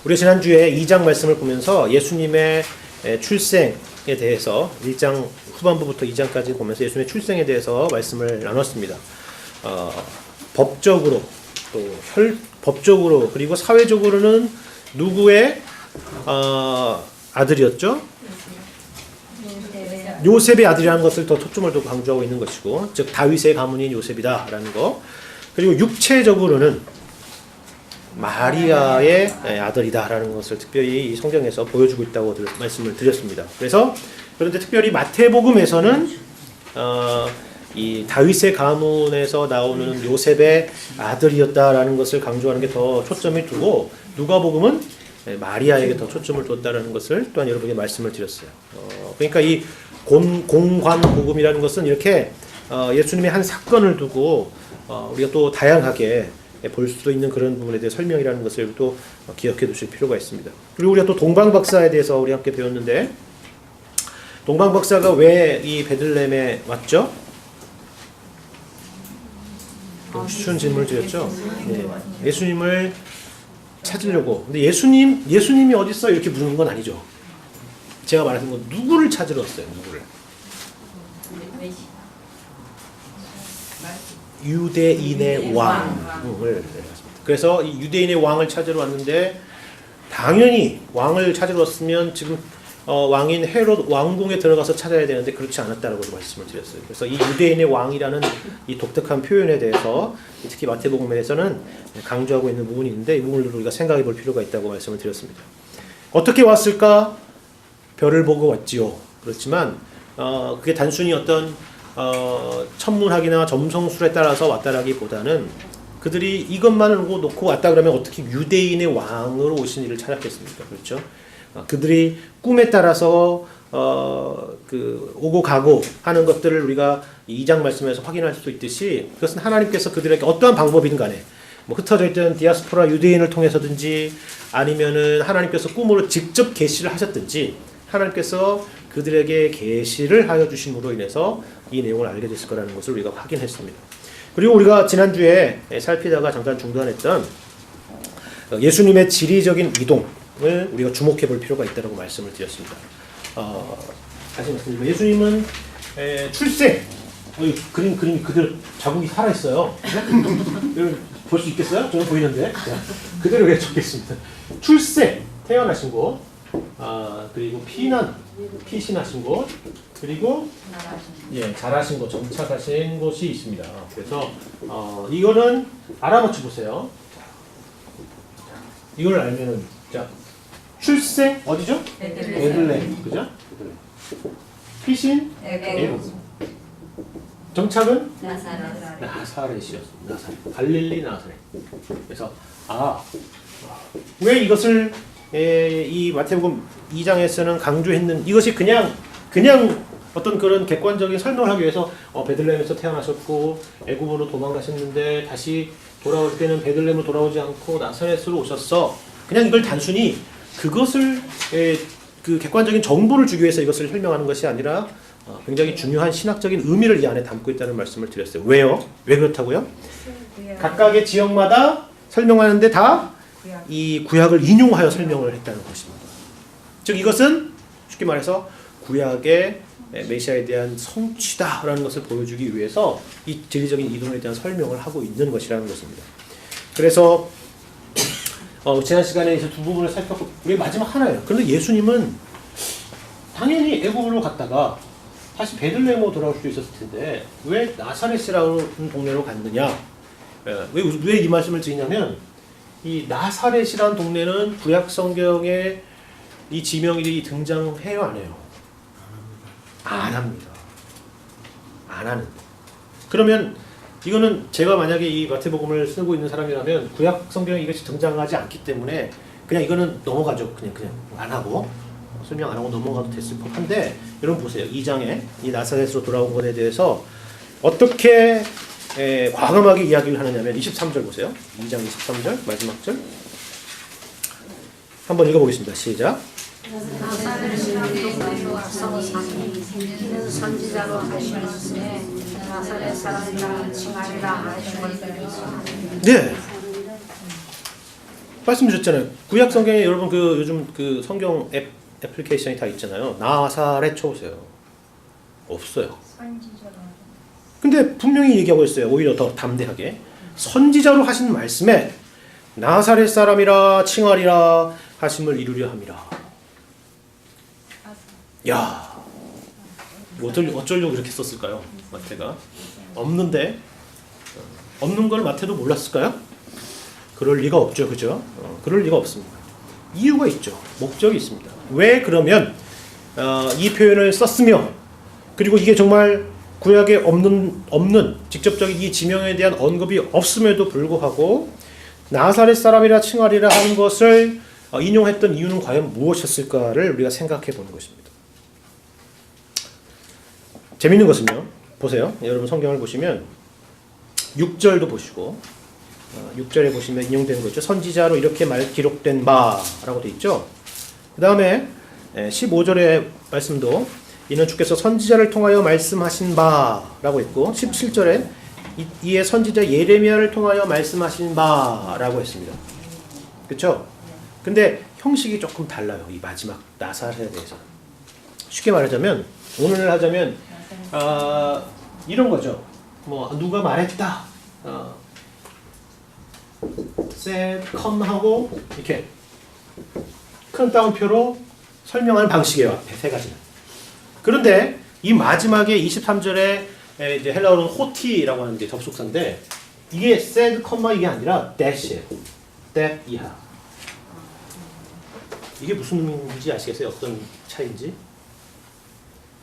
우리 지난주에 2장 말씀을 보면서 예수님의 출생에 대해서 1장 후반부부터 2장까지 보면서 예수님의 출생에 대해서 말씀을 나눴습니다. 법적으로 또 법적으로 그리고 사회적으로는 누구의 아들이었죠? 요셉의 아들이라는 것을 더 초점을 두고 강조하고 있는 것이고, 즉 다윗의 가문인 요셉이다라는 거. 그리고 육체적으로는 마리아의 아들이다라는 것을 특별히 이 성경에서 보여주고 있다고 말씀을 드렸습니다. 그래서 그런데 특별히 마태복음에서는 이 다윗의 가문에서 나오는 요셉의 아들이었다라는 것을 강조하는 게 더 초점을 두고, 누가복음은 마리아에게 더 초점을 뒀다라는 것을 또한 여러분에게 말씀을 드렸어요. 그러니까 이 공관복음이라는 것은 이렇게 예수님의 한 사건을 두고 우리가 또 다양하게 볼 수도 있는 그런 부분에 대해 설명이라는 것을 또 기억해 두실 필요가 있습니다. 그리고 우리가 또 동방박사에 대해서 우리 함께 배웠는데, 동방박사가 왜 이 베들레헴에 왔죠? 쉬운 질문을 드렸죠. 네. 예수님을 찾으려고. 근데 예수님이 어디 있어? 이렇게 묻는 건 아니죠. 제가 말하는 건 누구를 찾으러 왔어요? 누구를? 유대인의 왕을. 그래서 이 유대인의 왕을 찾으러 왔는데, 당연히 왕을 찾으러 왔으면 지금 왕인 헤롯 왕궁에 들어가서 찾아야 되는데 그렇지 않았다라고 말씀을 드렸어요. 그래서 이 유대인의 왕이라는 이 독특한 표현에 대해서 특히 마태복음에서는 강조하고 있는 부분이 있는데, 이 부분을 우리가 생각해 볼 필요가 있다고 말씀을 드렸습니다. 어떻게 왔을까? 별을 보고 왔지요. 그렇지만 그게 단순히 어떤 천문학이나 점성술에 따라서 왔다라기보다는, 그들이 이것만을 놓고 왔다 그러면 어떻게 유대인의 왕으로 오신 이를 찾았겠습니까? 그렇죠? 그들이 꿈에 따라서 오고 가고 하는 것들을 우리가 2장 말씀에서 확인할 수 있듯이, 그것은 하나님께서 그들에게 어떠한 방법이든 간에 흩어져 있던 디아스포라 유대인을 통해서든지 아니면은 하나님께서 꿈으로 직접 계시를 하셨든지, 하나님께서 그들에게 계시를 하여 주심으로 인해서 이 내용을 알게 됐을 거라는 것을 우리가 확인했습니다. 그리고 우리가 지난주에 살피다가 잠깐 중단했던 예수님의 지리적인 이동을 우리가 주목해 볼 필요가 있다고 말씀을 드렸습니다. 다시 말씀드리면 예수님은 출생, 그림 그대로 자국이 살아있어요. 볼 수 있겠어요? 저는 보이는데. 그대로 적겠습니다. 출생, 태어나신 곳, 그리고 피신하신 곳, 그리고 자라신 곳, 정착하신 곳이 있습니다. 그래서 이거는 알아맞혀 보세요. 이걸 알면은, 자, 출생 어디죠? 베들레헴, 그죠? 피신 애굽, 정착은 나사렛이었습니다. 나사렛, 갈릴리 나사렛. 그래서 왜 이것을 이 마태복음 2장에서는 강조했는, 이것이 그냥 어떤 그런 객관적인 설명을 하기 위해서 베들레헴에서 태어나셨고 애굽으로 도망가셨는데 다시 돌아올 때는 베들레헴으로 돌아오지 않고 나사렛으로 오셨어. 그냥 이걸 단순히 그것을 그 객관적인 정보를 주기 위해서 이것을 설명하는 것이 아니라 굉장히 중요한 신학적인 의미를 이 안에 담고 있다는 말씀을 드렸어요. 왜요? 왜 그렇다고요? 각각의 지역마다 설명하는데 다 이 구약을 인용하여 설명을 했다는 것입니다. 즉 이것은 쉽게 말해서 구약의 메시아에 대한 성취다라는 것을 보여주기 위해서 이 지리적인 이동에 대한 설명을 하고 있는 것이라는 것입니다. 그래서 지난 시간에 이제 두 부분을 살폈고, 우리 마지막 하나예요. 그런데 예수님은 당연히 애굽으로 갔다가 다시 베들레헴으로 돌아올 수도 있었을 텐데 왜 나사렛이라는 동네로 갔느냐? 왜 이 말씀을 드리냐면, 이 나사렛이라는 동네는 구약 성경에 이 지명이 등장해요, 안 해요? 안 합니다. 안 하는데. 그러면 이거는 제가 만약에 이 마태복음을 쓰고 있는 사람이라면 구약 성경에 이것이 등장하지 않기 때문에 그냥 이거는 넘어가죠. 그냥 안 하고 설명 안 하고 넘어가도 됐을 법한데, 여러분 보세요. 2장에 이 나사렛으로 돌아온 것에 대해서 어떻게 과감하게 이야기를 하느냐면 23절 보세요. 2장 23절 마지막 절 한번 읽어보겠습니다. 시작. 나사렛에서 와서 이는 선지자로 하시는데 나사렛 사람이라 칭하리라 하시거든요. 네. 말씀 주셨잖아요. 구약 성경에 여러분 그 요즘 그 성경 애플리케이션이 다 있잖아요. 나사렛 쳐보세요. 없어요. 근데 분명히 얘기하고 있어요. 오히려 더 담대하게. 선지자로 하신 말씀에 나사렛 사람이라 칭하리라 하심을 이루려 함이라. 야, 어쩌려고 이렇게 썼을까요? 마태가 없는데 없는 걸 마태도 몰랐을까요? 그럴 리가 없죠, 그죠? 그럴 리가 없습니다. 이유가 있죠. 목적이 있습니다. 왜 그러면 이 표현을 썼으며 그리고 이게 정말 구약에 없는 직접적인 이 지명에 대한 언급이 없음에도 불구하고 나사렛 사람이라 칭하리라 하는 것을 인용했던 이유는 과연 무엇이었을까를 우리가 생각해 보는 것입니다. 재밌는 것은요. 보세요. 여러분 성경을 보시면 6절도 보시고 6절에 보시면 인용되는 거죠. 선지자로 이렇게 기록된 바라고 되어 있죠. 그 다음에 15절의 말씀도 이는 주께서 선지자를 통하여 말씀하신 바라고 있고 17절에 이에 선지자 예레미야를 통하여 말씀하신 바라고 했습니다. 그렇죠? 근데 형식이 조금 달라요. 이 마지막 나사렛에 대해서. 쉽게 말하자면 오늘 하자면 이런 거죠. 뭐 누가 말했다. said, come 하고 이렇게 큰 따옴표로 설명하는 방식이에요. 앞에 세 가지는. 그런데 이 마지막에 23절에 이제 헬라어로는 호티라고 하는 게 접속사인데 이게 said, 이게 아니라 dash예요. that 이하. 이게 무슨 의미인지 아시겠어요? 어떤 차이인지?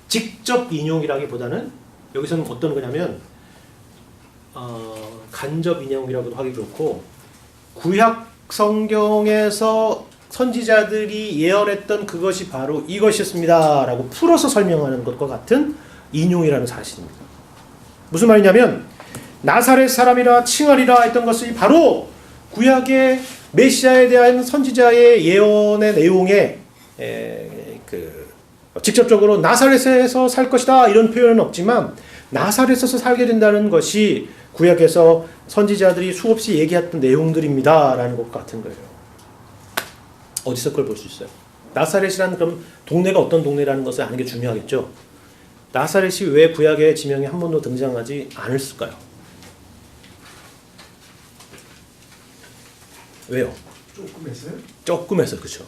직접 인용이라기보다는 여기서는 어떤 거냐면 간접 인용이라고도 하기 그렇고 구약 성경에서 선지자들이 예언했던 그것이 바로 이것이었습니다 라고 풀어서 설명하는 것과 같은 인용이라는 사실입니다. 무슨 말이냐면 나사렛 사람이라 칭하리라 했던 것이 바로 구약의 메시아에 대한 선지자의 예언의 내용에 직접적으로 나사렛에서 살 것이다 이런 표현은 없지만 나사렛에서 살게 된다는 것이 구약에서 선지자들이 수없이 얘기했던 내용들입니다 라는 것 같은 거예요. 어디서 그걸 볼 수 있어요? 나사렛이라는 그럼 동네가 어떤 동네라는 것을 아는 게 중요하겠죠. 나사렛이 왜 구약의 지명에 한 번도 등장하지 않았을까요? 왜요? 조금했어요? 조금해서 그렇죠.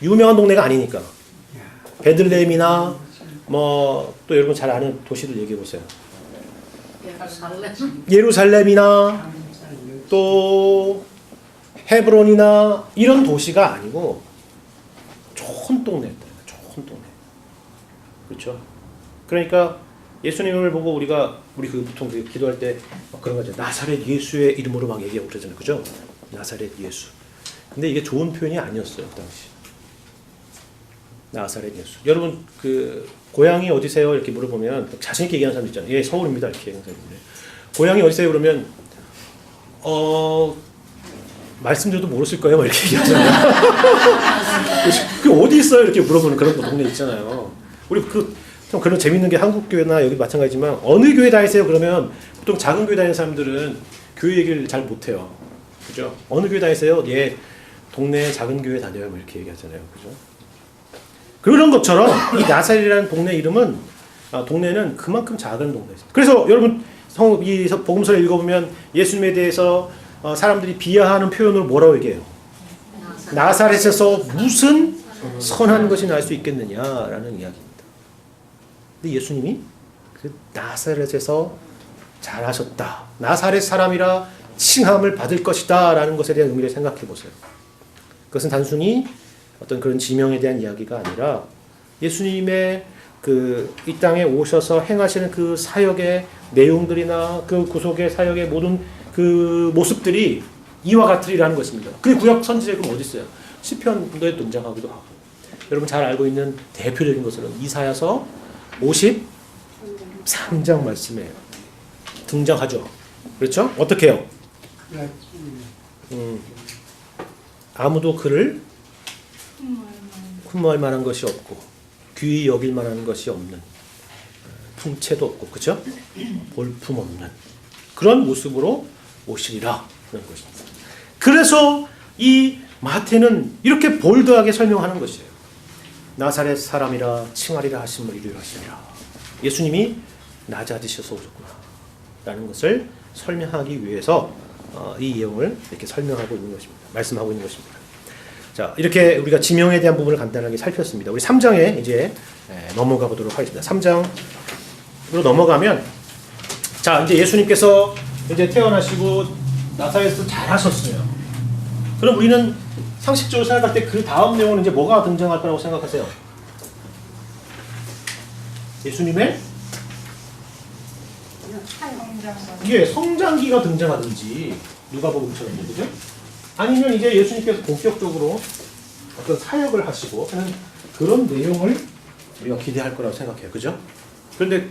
유명한 동네가 아니니까. 베들레헴이나 뭐 또 여러분 잘 아는 도시들 얘기해 보세요. 예루살렘이나 또 헤브론이나 이런 도시가 아니고 좋은 동네였다. 좋은 동네. 그렇죠? 그러니까 예수님을 보고 우리 보통 기도할 때 그런 거죠. 나사렛 예수의 이름으로 막 얘기하고 그러잖아요. 그죠? 나사렛 예수. 근데 이게 좋은 표현이 아니었어요, 그 당시. 나사렛 예수. 여러분 그 고향이 어디세요? 이렇게 물어보면 자신 있게 얘기하는 사람 있잖아요. 예, 서울입니다. 이렇게 얘기하는 사람 있는데 고향이 어디세요? 그러면 말씀드려도 모르실 거예요. 막 이렇게 얘기하잖아요. 그 어디 있어요? 이렇게 물어보는 그런 동네 있잖아요. 우리 좀 그런 재밌는 게 한국 교회나 여기 마찬가지지만 어느 교회 다니세요? 그러면 보통 작은 교회 다니는 사람들은 교회 얘기를 잘 못해요. 그죠? 어느 교회 다니세요? 예, 동네 작은 교회 다녀요. 뭐 이렇게 얘기하잖아요. 그죠? 그런 것처럼 이 나사렛이라는 동네 이름은 동네는 그만큼 작은 동네였어요. 그래서 여러분 이 복음서를 읽어보면 예수님에 대해서 사람들이 비하하는 표현으로 뭐라고 얘기해요? 나사렛에서 무슨 선한 것이 날 수 있겠느냐라는 이야기입니다. 근데 예수님이 그 나사렛에서 잘하셨다. 나사렛 사람이라 칭함을 받을 것이다 라는 것에 대한 의미를 생각해 보세요. 그것은 단순히 어떤 그런 지명에 대한 이야기가 아니라 예수님의 이 땅에 오셔서 행하시는 그 사역의 내용들이나 그 구속의 사역의 모든 그 모습들이 이와 같으리라는 것입니다. 그 구약 선지자가 그럼 어디 있어요? 시편에 등장하기도 하고 여러분 잘 알고 있는 대표적인 것은 이사야서 53장 말씀에 등장하죠. 그렇죠? 어떻게 해요? 아무도 그를 흠모할 만한 것이 없고 귀히 여길 만한 것이 없는 풍채도 없고 그렇죠? 볼품 없는 그런 모습으로 오시리라 하는 것입니다. 그래서 이 마태는 이렇게 볼드하게 설명하는 것이에요. 나사렛 사람이라 칭하리라 하심을 이루려 하시니라. 예수님이 낮아지셔서 오셨구나 라는 것을 설명하기 위해서 이 내용을 이렇게 설명하고 있는 것입니다. 말씀하고 있는 것입니다. 자, 이렇게 우리가 지명에 대한 부분을 간단하게 살폈습니다. 우리 3장에 이제 넘어가 보도록 하겠습니다. 3장으로 넘어가면, 자, 이제 예수님께서 이제 태어나시고 나사렛에서 잘하셨어요. 그럼 우리는 상식적으로 생각할 때 그 다음 내용은 이제 뭐가 등장할 거라고 생각하세요? 예수님의 성장기가 등장하든지 누가복음처럼, 그죠? 아니면 이제 예수님께서 본격적으로 어떤 사역을 하시고 하는 그런 내용을 우리가 기대할 거라고 생각해요, 그죠? 그런데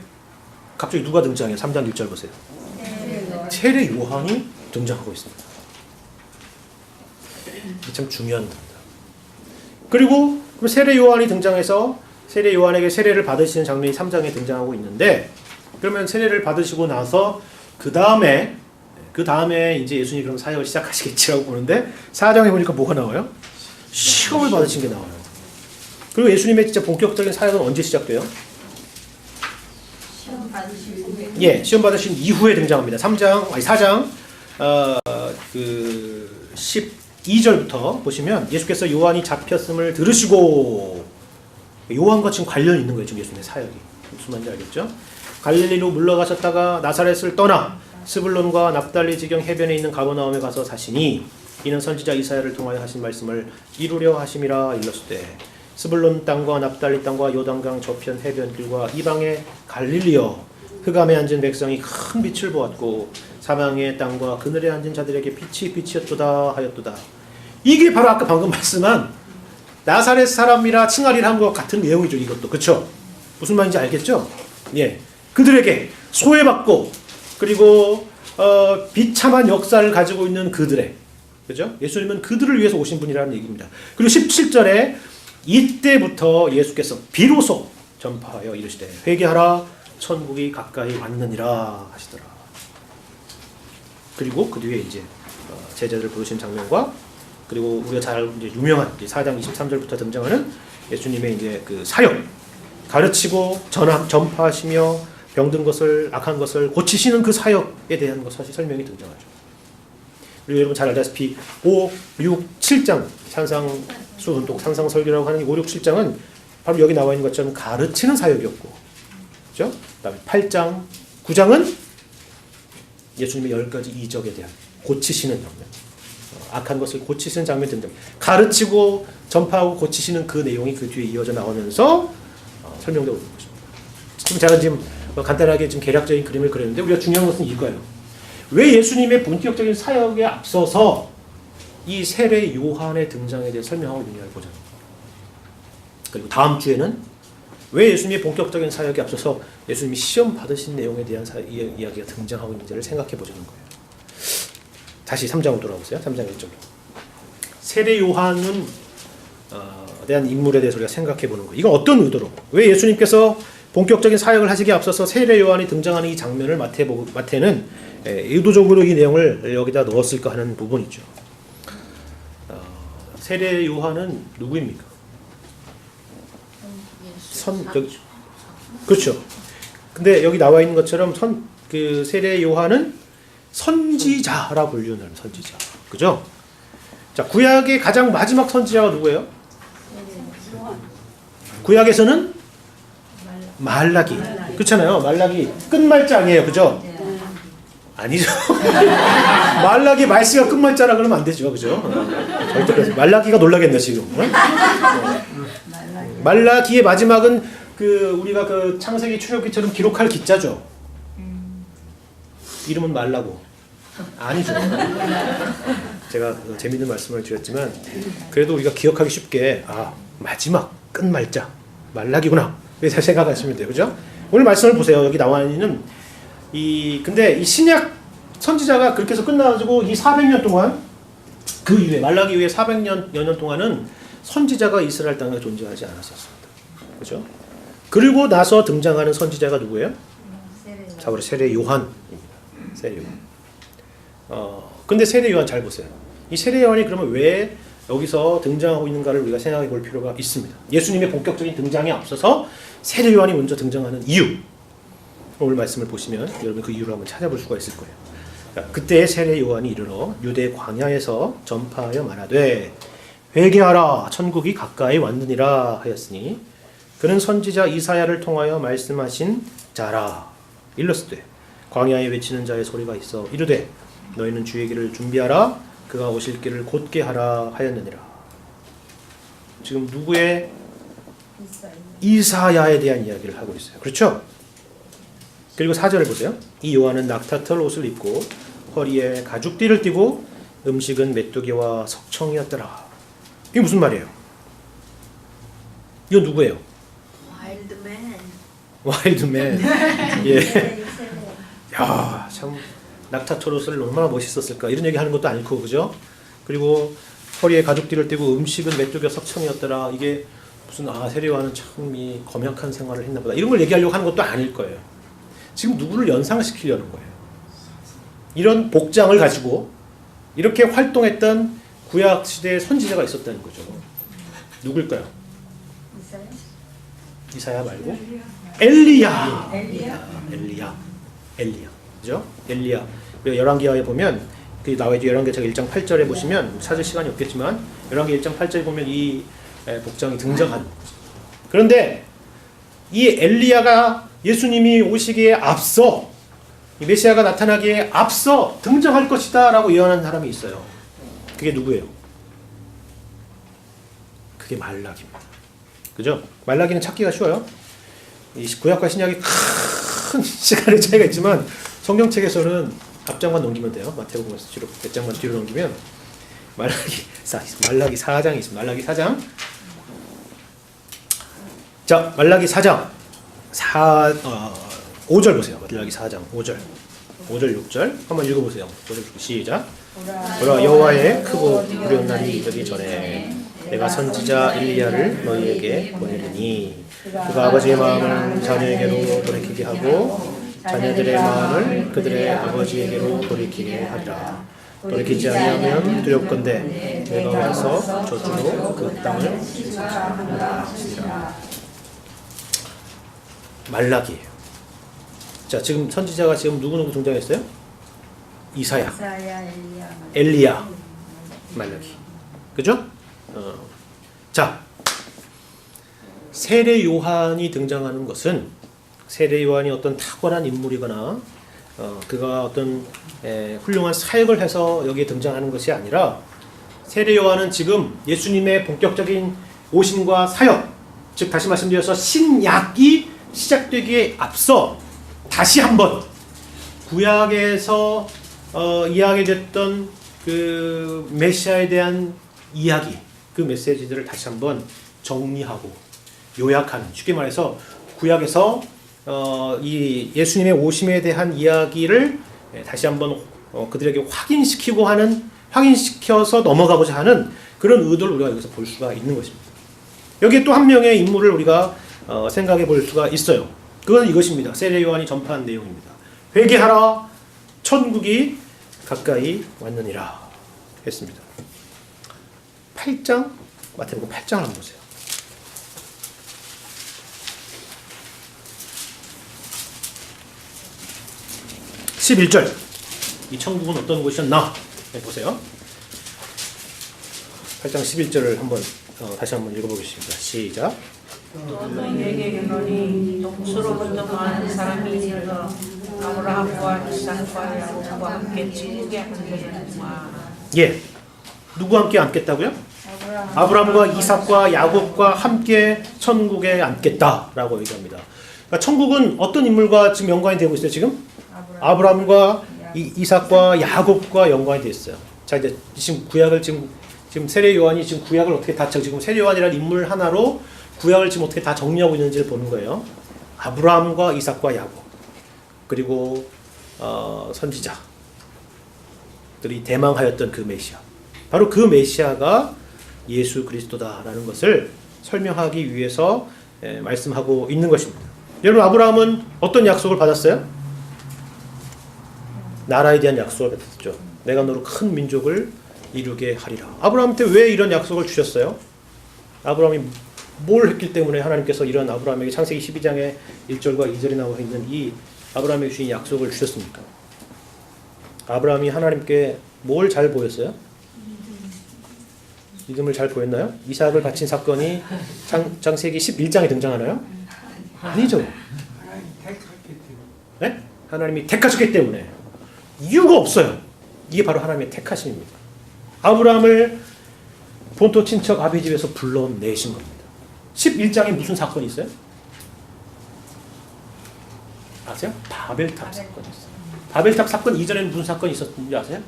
갑자기 누가 등장해요? 3장 1절 보세요. 세례 요한이 등장하고 있습니다. 이게 참 중요한 겁니다. 그리고 세례 요한이 등장해서 세례 요한에게 세례를 받으시는 장면이 3장에 등장하고 있는데, 그러면 세례를 받으시고 나서 그 다음에 이제 예수님이 그럼 사역을 시작하시겠지라고 보는데 4장에 보니까 뭐가 나와요? 시험을 받으신 게 나와요. 그리고 예수님의 진짜 본격적인 사역은 언제 시작돼요? 시험 받으신 이후에 등장합니다. 4장 12절부터 보시면 예수께서 요한이 잡혔음을 들으시고, 요한과 지금 관련이 있는 거예요. 지금 예수님의 사역이. 무슨 말인지 알겠죠? 갈릴리로 물러가셨다가 나사렛을 떠나 스불론과 납달리 지경 해변에 있는 가버나움에 가서 사시니 이는 선지자 이사야를 통하여 하신 말씀을 이루려 하심이라 일렀으되 스불론 땅과 납달리 땅과 요단강 저편 해변길과 이방의 갈릴리여 흑암에 앉은 백성이 큰 빛을 보았고 사방의 땅과 그늘에 앉은 자들에게 빛이 빛이었도다 하였도다. 이게 바로 아까 방금 말씀한 나사렛 사람이라 칭하리라 한 것 같은 내용이죠. 이것도 그렇죠? 무슨 말인지 알겠죠? 예, 그들에게 소외받고 그리고 비참한 역사를 가지고 있는 그들의, 그죠? 예수님은 그들을 위해서 오신 분이라는 얘기입니다. 그리고 17절에 이때부터 예수께서 비로소 전파하여 이르시되 회개하라 천국이 가까이 왔느니라 하시더라. 그리고 그 뒤에 이제 제자들을 부르신 장면과 그리고 우리가 잘 이제 유명한 4장 23절부터 등장하는 예수님의 이제 그 사역, 가르치고 전파하시며 병든 것을 악한 것을 고치시는 그 사역에 대한 것 사실 설명이 등장하죠. 그리고 여러분 잘 알다시피 5, 6, 7장 산상수훈독 산상설교라고 하는 5, 6, 7장은 바로 여기 나와 있는 것처럼 가르치는 사역이었고, 그렇죠? 그다음에 8장, 9장은 예수님의 10가지 이적에 대한 고치시는 장면, 악한 것을 고치시는 장면 등등 가르치고 전파하고 고치시는 그 내용이 그 뒤에 이어져 나오면서 설명되고 있는 것입니다. 지금 제가 지금 간단하게 좀 계략적인 그림을 그렸는데 우리가 중요한 것은 이거예요. 왜 예수님의 본격적인 사역에 앞서서 이 세례 요한의 등장에 대해 설명하고 있느냐를 보자. 그리고 다음 주에는 왜 예수님의 본격적인 사역에 앞서서 예수님이 시험 받으신 내용에 대한 이야기가 등장하고 있는지를 생각해 보자는 거예요. 다시 3장으로 돌아오세요. 3장 1절로. 세례 요한은 대한 인물에 대해서 우리가 생각해 보는 거예요. 이건 어떤 의도로? 왜 예수님께서 본격적인 사역을 하시기에 앞서서 세례 요한이 등장하는 이 장면을 마태는 의도적으로 이 내용을 여기다 넣었을까 하는 부분이죠. 세례 요한은 누구입니까? 그렇죠. 근데 여기 나와 있는 것처럼 그 세례 요한은 선지자라 불리는 선지자. 그죠? 자, 구약의 가장 마지막 선지자가 누구예요? 구약에서는 말라기. 그렇잖아요. 말라기 끝말장이에요. 그죠? 아니죠. 말라기 말씨가 끝말자라 그러면 안 되죠. 그죠? 절대 그래서 말라기가 놀라겠네 지금. 말라기의 마지막은 그 우리가 그 창세기 출애굽기처럼 기록할 기자죠. 이름은 말라고. 아니죠. 제가 재밌는 말씀을 드렸지만 그래도 우리가 기억하기 쉽게 마지막 끝말자 말라기구나 이렇게 생각하시면 돼요. 그죠? 오늘 말씀을 보세요. 여기 나와 있는 근데 이 신약 선지자가 그렇게 해서 끝나가지고 이 400년 동안 그 이후에 말라기 이후에 400년 동안은 선지자가 이스라엘 땅에 존재하지 않았었습니다. 그죠? 그리고 나서 등장하는 선지자가 누구예요? 자, 우리 세례 요한입니다. 세례 요한. 근데 세례 요한 잘 보세요. 이 세례 요한이 그러면 왜 여기서 등장하고 있는가를 우리가 생각해 볼 필요가 있습니다. 예수님의 본격적인 등장에 앞서서 세례 요한이 먼저 등장하는 이유, 오늘 말씀을 보시면 여러분 그 이유를 한번 찾아볼 수가 있을 거예요. 그때 세례 요한이 이르러 유대 광야에서 전파하여 말하되 회개하라 천국이 가까이 왔느니라 하였으니 그는 선지자 이사야를 통하여 말씀하신 자라. 일렀으되 광야에 외치는 자의 소리가 있어 이르되 너희는 주의 길을 준비하라 그가 오실 길을 곧게 하라 하였느니라. 지금 누구의? 이사야에 대한 이야기를 하고 있어요. 그렇죠? 그리고 4절을 보세요. 이 요한은 낙타털 옷을 입고 허리에 가죽띠를 띠고 음식은 메뚜기와 석청이었더라. 이게 무슨 말이에요? 이거 누구예요? 와일드맨. 예. 야, 참 낙타털 옷을 얼마나 멋있었을까. 이런 얘기 하는 것도 아니고, 그죠? 그리고 허리에 가죽띠를 띠고 음식은 메뚜기와 석청이었더라. 이게 무슨 세례 요한은 참 이 검역한 생활을 했나 보다. 이런 걸 얘기하려고 하는 것도 아닐 거예요. 지금 누구를 연상시키려는 거예요. 이런 복장을 가지고 이렇게 활동했던 구약 시대의 선지자가 있었다는 거죠. 누굴까요? 이사야 말고 엘리야. 그죠? 엘리야. 열왕기하에 보면 그 나와있죠. 열왕기하 1장 8절에 보시면 찾을 시간이 없겠지만 열왕기 1장 8절에 보면 이 복장이 등장하는 거죠. 그런데 이 엘리야가 예수님이 오시기에 앞서 이 메시아가 나타나기에 앞서 등장할 것이다 라고 예언한 사람이 있어요. 그게 누구예요? 그게 말라기입니다. 그죠? 말라기는 찾기가 쉬워요. 이 구약과 신약이 큰 시간의 차이가 있지만 성경책에서는 앞장만 넘기면 돼요. 마태복음에서 뒤로 몇 장만 뒤로 넘기면 말라기 4장이 있습니다. 말라기 4장. 자, 말라기 4장 5절 보세요. 말라기 4장 5절 6절 한번 읽어보세요. 5절 시작. 보라 여호와의 크고 두려운 날이 이르기 전에 내가 선지자 엘리야를 너희에게 보내리니 그가 아버지의 마음을 자녀에게로 돌이키게 하고 자녀들의 마음을 그들의 아버지에게로 돌이키게 하리라. 돌이키지 아니하면 두렵건대 내가 와서 저주로 그 땅을 치리라. 말라기예요. 자, 지금 선지자가 지금 누구 등장했어요? 이사야, 엘리야, 말라기. 그죠? 자, 세례 요한이 등장하는 것은 세례 요한이 어떤 탁월한 인물이거나 그가 어떤 훌륭한 사역을 해서 여기에 등장하는 것이 아니라 세례 요한은 지금 예수님의 본격적인 오심과 사역, 즉 다시 말씀드려서 신약이 시작되기에 앞서 다시 한번 구약에서 이야기됐던 그 메시아에 대한 이야기, 그 메시지들을 다시 한번 정리하고 요약하는, 쉽게 말해서 구약에서 이 예수님의 오심에 대한 이야기를 다시 한번 그들에게 확인시켜서 넘어가고자 하는 그런 의도를 우리가 여기서 볼 수가 있는 것입니다. 여기에 또 한 명의 인물을 우리가 생각해 볼 수가 있어요. 그건 이것입니다. 세례 요한이 전파한 내용입니다. 회개하라 천국이 가까이 왔느니라 했습니다. 8장, 마태복음 8장을 한번 보세요. 11절. 이 천국은 어떤 곳이었나? 보세요. 8장 11절을 한번 다시 한번 읽어보겠습니다. 시작. 또 너희에게 이르노니 동수로부터 많은 사람이 일어나 아브라함과 이삭과 야곱과 함께 천국에 앉으리라. 예. 누구와 함께 앉겠다고요? 아브라함과 이삭과 야곱과 함께 천국에 앉겠다라고 얘기합니다. 그러니까 천국은 어떤 인물과 지금 연관이 되고 있어요? 지금 아브라함과 이삭과 야곱과 연관이 되어 있어요. 자, 이제 지금 구약을 지금 세례 요한이 지금 구약을 어떻게 다 지금 세례 요한이라는 인물 하나로 구약을 지금 어떻게 다 정리하고 있는지를 보는 거예요. 아브라함과 이삭과 야곱, 그리고 선지자들이 대망하였던 그 메시아, 바로 그 메시아가 예수 그리스도다라는 것을 설명하기 위해서 말씀하고 있는 것입니다. 여러분, 아브라함은 어떤 약속을 받았어요? 나라에 대한 약속을 받았죠. 내가 너로 큰 민족을 이루게 하리라. 아브라함한테 왜 이런 약속을 주셨어요? 아브라함이 뭘 했기 때문에 하나님께서 이런 아브라함에게 창세기 12장에 1절과 2절에 나와 있는 이 아브라함에게 주신 약속을 주셨습니까? 아브라함이 하나님께 뭘 잘 보였어요? 믿음을 잘 보였나요? 이삭을 바친 사건이 창세기 11장에 등장하나요? 아니죠. 네? 하나님이 택하셨기 때문에 이유가 없어요. 이게 바로 하나님의 택하심입니다. 아브라함을 본토 친척 아비 집에서 불러내신 겁니다. 11장에 무슨 사건이 있어요? 아세요? 바벨탑 사건이 있어요. 바벨탑 사건 이전에는 무슨 사건이 있었는지 아세요?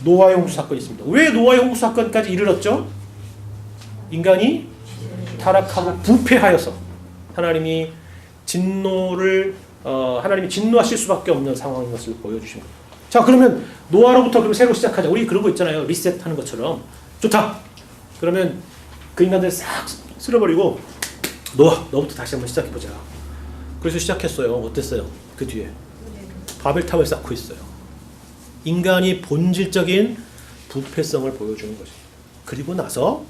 노아의 홍수 사건이 있습니다. 왜 노아의 홍수 사건까지 이르렀죠? 인간이 타락하고 부패하여서 하나님이 진노하실 수밖에 없는 상황인 것을 보여주신 거예요. 자, 그러면 노아로부터 그럼 새로 시작하자. 우리 그런 거 있잖아요. 리셋하는 것처럼. 좋다. 그러면 그 인간들 싹 쓸어버리고 노아, 너부터 다시 한번 시작해보자. 그래서 시작했어요. 어땠어요? 그 뒤에 바벨탑을 쌓고 있어요. 인간이 본질적인 부패성을 보여주는 거죠. 그리고 나서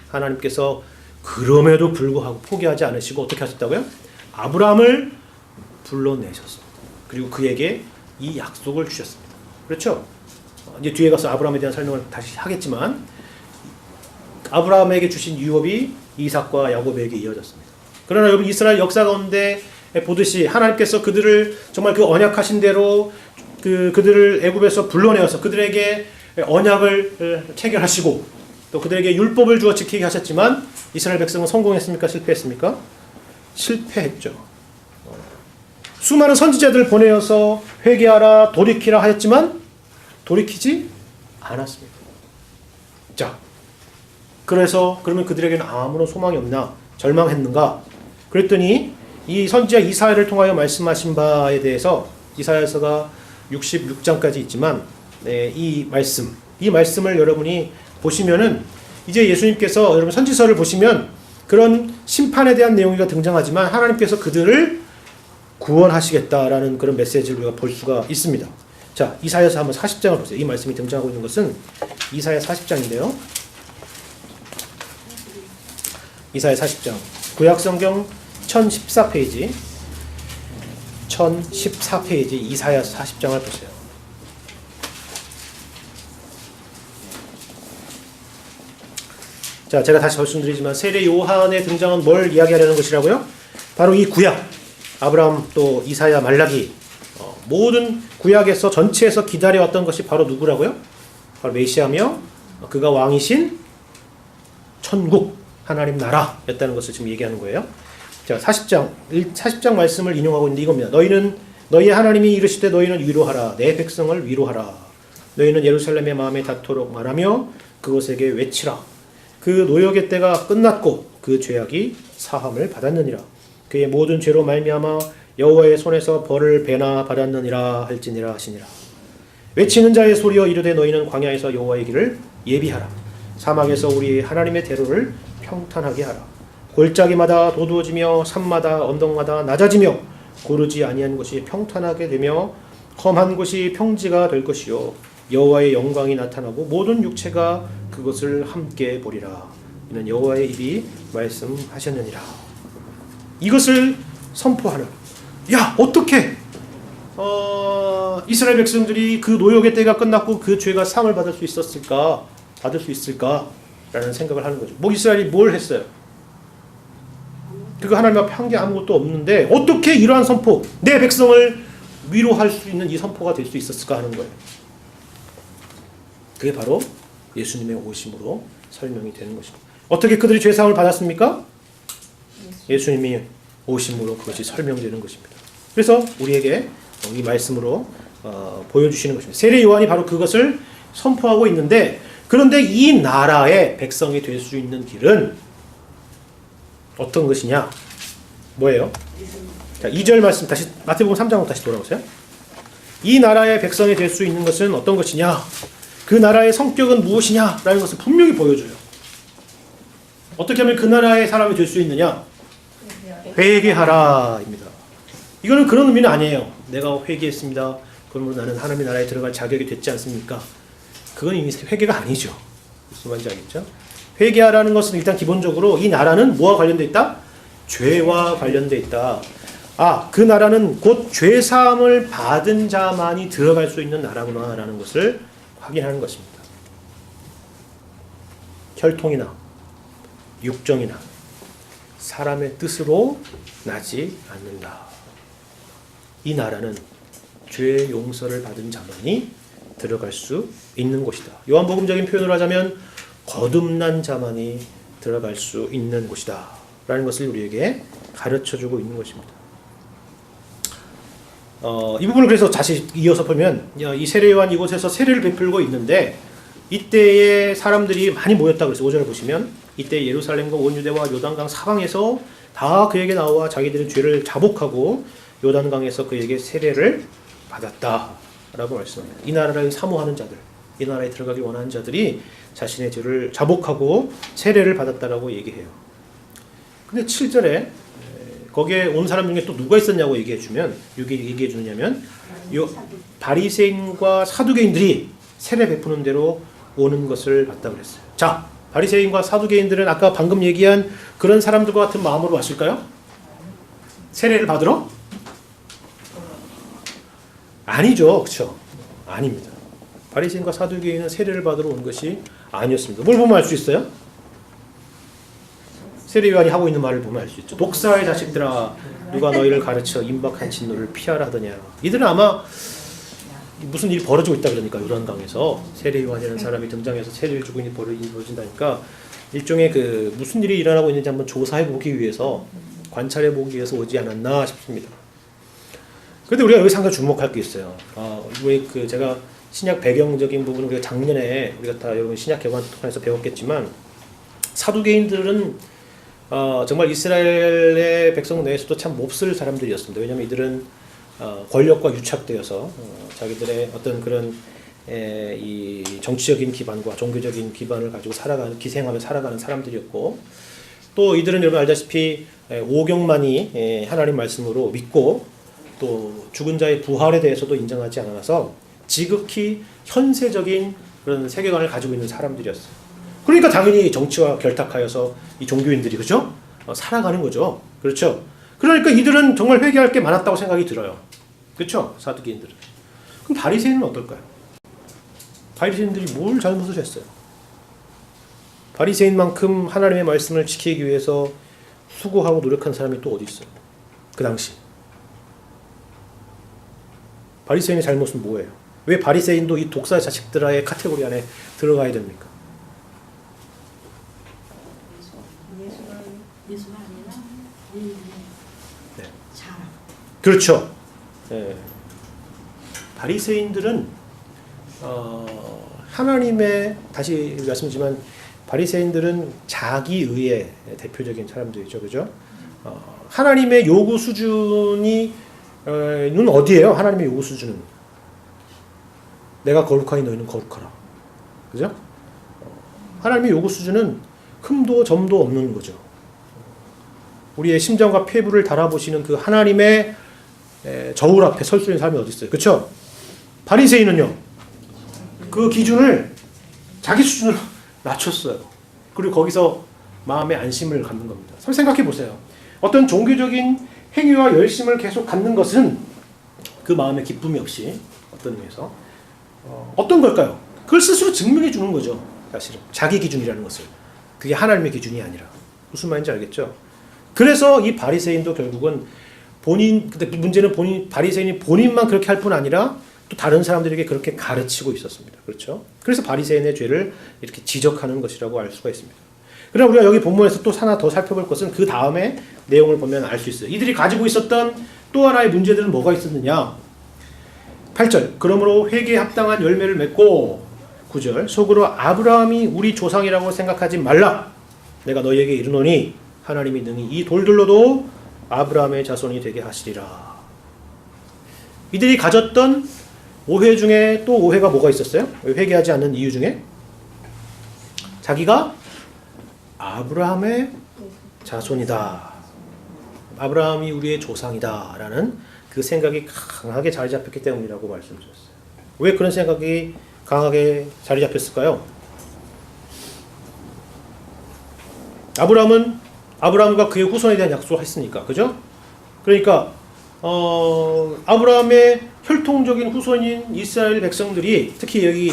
하나님께서 그럼에도 불구하고 포기하지 않으시고 어떻게 하셨다고요? 아브라함을 불러내셨습니다. 그리고 그에게 이 약속을 주셨습니다. 그렇죠? 이제 뒤에 가서 아브라함에 대한 설명을 다시 하겠지만 아브라함에게 주신 유업이 이삭과 야곱에게 이어졌습니다. 그러나 여러분 이스라엘 역사 가운데 보듯이 하나님께서 그들을 정말 그 언약하신 대로 그들을 애굽에서 불러내어서 그들에게 언약을 체결하시고 또 그들에게 율법을 주어 지키게 하셨지만 이스라엘 백성은 성공했습니까? 실패했습니까? 실패했죠. 수많은 선지자들을 보내어서 회개하라 돌이키라 하였지만 돌이키지 않았습니다. 자, 그래서 그러면 그들에게는 아무런 소망이 없나 절망했는가? 그랬더니 이 선지자 이사야를 통하여 말씀하신 바에 대해서 이사야서가 66장까지 있지만 이 말씀을 여러분이 보시면은 이제 예수님께서 여러분 선지서를 보시면 그런 심판에 대한 내용이 등장하지만 하나님께서 그들을 구원하시겠다라는 그런 메시지를 우리가 볼 수가 있습니다. 자, 이사야서 한번 40장을 보세요. 이 말씀이 등장하고 있는 것은 이사야 40장인데요. 이사야 40장 구약성경 1014페이지 1014페이지 이사야 40장을 보세요. 자, 제가 다시 말씀드리지만 세례 요한에 등장한 뭘 이야기하려는 것이라고요? 바로 이 구약 아브라함 또 이사야 말라기 모든 구약에서 전체에서 기다려왔던 것이 바로 누구라고요? 바로 메시아며 그가 왕이신 천국 하나님 나라였다는 것을 지금 얘기하는 거예요. 자, 40장 말씀을 인용하고 있는데 이겁니다. 너희의 하나님이 이르시되 너희는 위로하라. 내 백성을 위로하라. 너희는 예루살렘의 마음에 닿도록 말하며 그것에게 외치라. 그 노역의 때가 끝났고 그 죄악이 사함을 받았느니라. 그의 모든 죄로 말미암아 여호와의 손에서 벌을 배나 받았느니라 할지니라 하시니라. 외치는 자의 소리여 이르되 너희는 광야에서 여호와의 길을 예비하라. 사막에서 우리 하나님의 대로를 평탄하게 하라. 골짜기마다 도두어지며 산마다 언덕마다 낮아지며 고르지 아니한 곳이 평탄하게 되며 험한 곳이 평지가 될 것이요 여호와의 영광이 나타나고 모든 육체가 그것을 함께 보리라. 이는 여호와의 입이 말씀하셨느니라. 이것을 선포하는 어떻게 이스라엘 백성들이 그 노역의 때가 끝났고 그 죄가 사함을 받을 수 있을까 라는 생각을 하는 거죠. 이스라엘이 뭘 했어요? 그거 하나님 앞에 한 게 아무것도 없는데 어떻게 이러한 선포, 내 백성을 위로할 수 있는 이 선포가 될 수 있었을까 하는 거예요. 그게 바로 예수님의 오심으로 설명이 되는 것입니다. 어떻게 그들이 죄사함을 받았습니까? 예수님이 오심으로 그것이 설명되는 것입니다. 그래서 우리에게 이 말씀으로 보여주시는 것입니다. 세례 요한이 바로 그것을 선포하고 있는데 그런데 이 나라의 백성이 될 수 있는 길은 어떤 것이냐? 뭐예요? 자, 2절 말씀 다시 마태복음 3장으로 다시 돌아오세요. 이 나라의 백성이 될 수 있는 것은 어떤 것이냐? 그 나라의 성격은 무엇이냐라는 것을 분명히 보여줘요. 어떻게 하면 그 나라의 사람이 될 수 있느냐? 회개하라입니다. 이거는 그런 의미는 아니에요. 내가 회개했습니다. 그러므로 나는 하나님의 나라에 들어갈 자격이 됐지 않습니까? 그건 이미 회개가 아니죠. 무슨 말인지 알겠죠? 회개하라는 것은 일단 기본적으로 이 나라는 뭐와 관련돼 있다? 죄와 관련돼 있다. 그 나라는 곧 죄사함을 받은 자만이 들어갈 수 있는 나라구나라는 것을 확인하는 것입니다. 혈통이나 육정이나 사람의 뜻으로 나지 않는다. 이 나라는 죄 용서를 받은 자만이 들어갈 수 있는 곳이다. 요한복음적인 표현을 하자면 거듭난 자만이 들어갈 수 있는 곳이다 라는 것을 우리에게 가르쳐주고 있는 것입니다. 이 부분을 그래서 다시 이어서 보면 이 세례요한 이곳에서 세례를 베풀고 있는데 이때에 사람들이 많이 모였다고 그래서 5절을 보시면 이때 예루살렘과 온 유대와 요단강 사방에서 다 그에게 나와 자기들의 죄를 자복하고 요단강에서 그에게 세례를 받았다 라고 말씀합니다. 이 나라를 사모하는 자들, 이 나라에 들어가기 원하는 자들이 자신의 죄를 자복하고 세례를 받았다라고 얘기해요. 근데 7절에 거기에 온 사람 중에 또 누가 있었냐고 얘기해 주냐면 요 바리새인과 사두개인들이 세례 베푸는 대로 오는 것을 봤다 그랬어요. 자, 바리새인과 사두개인들은 아까 방금 얘기한 그런 사람들과 같은 마음으로 왔을까요? 세례를 받으러? 아니죠. 그렇죠? 아닙니다. 바리새인과 사두개인은 세례를 받으러 온 것이 아니었습니다. 뭘 보면 알 수 있어요? 세례요한이 하고 있는 말을 보면 알 수 있죠. 독사의 자식들아, 누가 너희를 가르쳐 임박한 진노를 피하라 하더냐. 이들은 아마 무슨 일이 벌어지고 있다 그러니까 요단강에서 세례요한이라는 사람이 등장해서 세례를 주고 있는 일이 벌어진다니까 일종의 그 무슨 일이 일어나고 있는지 한번 조사해 보기 위해서 관찰해 보기 위해서 오지 않았나 싶습니다. 그런데 우리가 여기서 한 가지 주목할 게 있어요. 왜 그 제가 신약 배경적인 부분은 우리가 작년에 우리가 다 여러분 신약 개관에서 배웠겠지만 사두개인들은 정말 이스라엘의 백성 내에서도 참 몹쓸 사람들이었습니다. 왜냐하면 이들은 권력과 유착되어서 자기들의 어떤 그런 이 정치적인 기반과 종교적인 기반을 가지고 기생하며 살아가는 사람들이었고 또 이들은 여러분 알다시피 오경만이 하나님 말씀으로 믿고 또 죽은 자의 부활에 대해서도 인정하지 않아서 지극히 현세적인 그런 세계관을 가지고 있는 사람들이었어요. 그러니까 당연히 정치와 결탁하여서 이 종교인들이 그죠? 살아가는 거죠. 그렇죠? 그러니까 이들은 정말 회개할 게 많았다고 생각이 들어요. 그렇죠? 사두개인들은. 그럼 바리새인은 어떨까요? 바리새인들이 뭘 잘못을 했어요? 바리새인만큼 하나님의 말씀을 지키기 위해서 수고하고 노력한 사람이 또 어디 있어요? 그 당시. 바리새인의 잘못은 뭐예요? 왜 바리새인도 이 독사의 자식들의 카테고리 안에 들어가야 됩니까? 네. 그렇죠. 네. 바리새인들은 하나님의 다시 말씀드리지만 바리새인들은 자기의의 대표적인 사람들이죠, 그죠? 하나님의 요구 수준이 는 어디예요? 하나님의 요구 수준은 내가 거룩하니 너희는 거룩하라, 그죠? 하나님의 요구 수준은 흠도 점도 없는 거죠. 우리의 심장과 폐부를 달아보시는 그 하나님의 저울 앞에 설 수 있는 사람이 어디 있어요? 그렇죠? 바리새인은요, 그 기준을 자기 수준으로 낮췄어요. 그리고 거기서 마음의 안심을 갖는 겁니다. 생각해 보세요. 어떤 종교적인 행위와 열심을 계속 갖는 것은 그 마음의 기쁨이 없이 어떤 의미에서 어떤 걸까요? 그걸 스스로 증명해 주는 거죠. 사실은 자기 기준이라는 것을. 그게 하나님의 기준이 아니라. 무슨 말인지 알겠죠? 그래서 이 바리새인도 결국은 근데 문제는 바리새인이 본인만 그렇게 할 뿐 아니라 또 다른 사람들에게 그렇게 가르치고 있었습니다. 그렇죠? 그래서 바리새인의 죄를 이렇게 지적하는 것이라고 알 수가 있습니다. 그럼 우리가 여기 본문에서 또 하나 더 살펴볼 것은 그 다음에 내용을 보면 알 수 있어요. 이들이 가지고 있었던 또 하나의 문제들은 뭐가 있었느냐? 8절, 그러므로 회개에 합당한 열매를 맺고 9절, 속으로 아브라함이 우리 조상이라고 생각하지 말라. 내가 너희에게 이르노니 하나님이 능히 이 돌들로도 아브라함의 자손이 되게 하시리라. 이들이 가졌던 오해 중에 또 오해가 뭐가 있었어요? 회개하지 않는 이유 중에 자기가 아브라함의 자손이다, 아브라함이 우리의 조상이다 라는 그 생각이 강하게 자리 잡혔기 때문이라고 말씀드렸어요. 왜 그런 생각이 강하게 자리 잡혔을까요? 아브라함과 그의 후손에 대한 약속을 했으니까, 그죠? 그러니까 아브라함의 혈통적인 후손인 이스라엘 백성들이, 특히 여기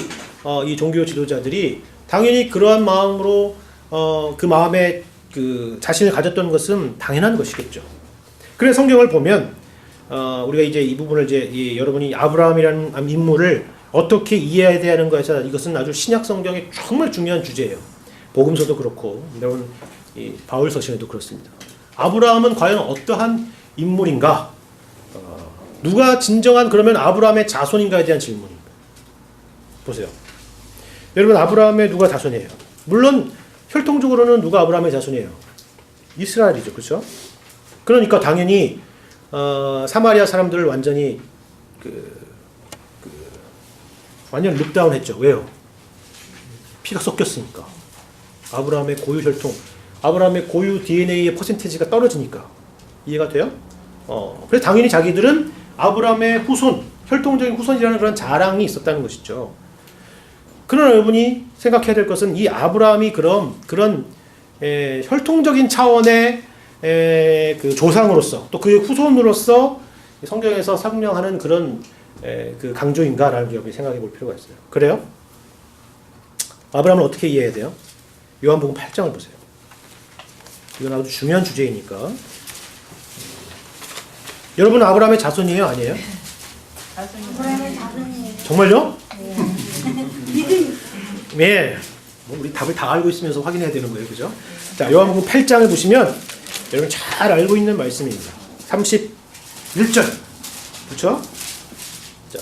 이 종교 지도자들이 당연히 그러한 마음으로 그 마음에 그 자신을 가졌던 것은 당연한 것이겠죠. 그래서 성경을 보면 우리가 이제 이 부분을 이제 여러분이 아브라함이라는 인물을 어떻게 이해해야 되는 것에서 이것은 아주 신약 성경의 정말 중요한 주제예요. 복음서도 그렇고 여러분 이 바울 서신에도 그렇습니다. 아브라함은 과연 어떠한 인물인가? 누가 진정한 그러면 아브라함의 자손인가에 대한 질문입니다. 보세요. 여러분 아브라함의 누가 자손이에요? 물론 혈통적으로는 누가 아브라함의 자손이에요? 이스라엘이죠, 그렇죠? 그러니까 당연히 사마리아 사람들을 완전히 완전 룩다운했죠. 왜요? 피가 섞였으니까. 아브라함의 고유 혈통, 아브라함의 고유 DNA의 퍼센테이지가 떨어지니까. 이해가 돼요? 그래서 당연히 자기들은 아브라함의 후손, 혈통적인 후손이라는 그런 자랑이 있었다는 것이죠. 그러나 여러분이 생각해야 될 것은 이 아브라함이 그런 혈통적인 차원의 그 조상으로서 또 그의 후손으로서 성경에서 설명하는 그런 그 강조인가라는 점을 생각해 볼 필요가 있어요. 그래요? 아브라함을 어떻게 이해해야 돼요? 요한복음 8장을 보세요. 이건 아주 중요한 주제이니까. 여러분 아브라함의 자손이에요? 아니에요? 아브라함의 자손이에요. 정말요? 네. 뭐 우리 답을 다 알고 있으면서 확인해야 되는 거예요. 그죠? 자, 요한복음 8장을 보시면 여러분 잘 알고 있는 말씀입니다. 31절. 그렇죠? 자,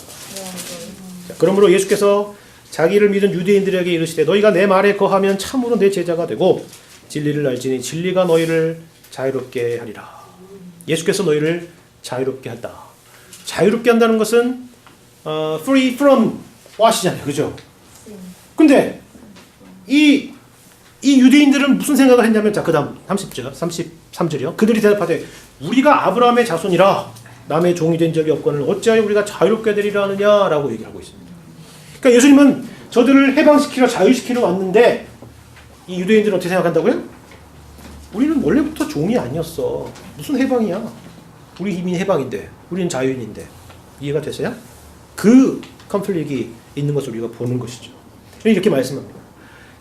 그러므로 예수께서 자기를 믿은 유대인들에게 이르시되 너희가 내 말에 거하면 참으로 내 제자가 되고 진리를 알지니 진리가 너희를 자유롭게 하리라. 예수께서 너희를 자유롭게 한다. 자유롭게 한다는 것은 free from what이잖아요. 그죠? 근데 이 유대인들은 무슨 생각을 했냐면, 자, 그 다음 30절, 33절이요. 그들이 대답하되 우리가 아브라함의 자손이라 남의 종이 된 적이 없거늘 어찌하여 우리가 자유롭게 되리라 하느냐라고 얘기하고 있습니다. 그러니까 예수님은 저들을 해방시키러 자유시키러 왔는데 이 유대인들은 어떻게 생각한다고요? 우리는 원래부터 종이 아니었어. 무슨 해방이야? 우리 이미 해방인데, 우리는 자유인인데. 이해가 되세요? 그 컨플릭이 있는 것을 우리가 보는 것이죠. 이렇게 말씀합니다.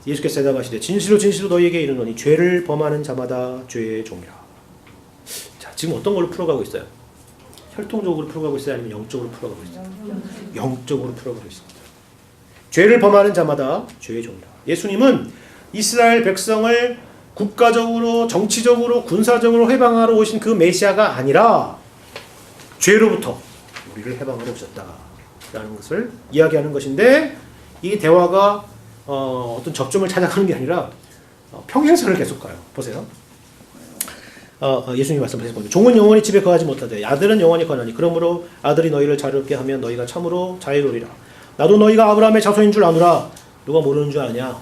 예수께서 대답하시되 진실로 진실로 너희에게 이르노니 죄를 범하는 자마다 죄의 종이라. 자, 지금 어떤 걸로 풀어가고 있어요? 혈통적으로 풀어가고 있어요? 아니면 영적으로 풀어가고 있어요? 영적으로 풀어가고 있습니다. 죄를 범하는 자마다 죄의 종이라. 예수님은 이스라엘 백성을 국가적으로, 정치적으로, 군사적으로 해방하러 오신 그 메시아가 아니라 죄로부터 우리를 해방하러 오셨다라는 것을 이야기하는 것인데, 이 대화가 어떤 접점을 찾아가는 게 아니라 평행선을 계속 가요. 보세요. 예수님이 말씀하셨거든요. 종은 영원히 집에 거하지 못하되 아들은 영원히 거하니 그러므로 아들이 너희를 자유롭게 하면 너희가 참으로 자유로리라. 나도 너희가 아브라함의 자손인 줄 아노라. 누가 모르는 줄 아냐?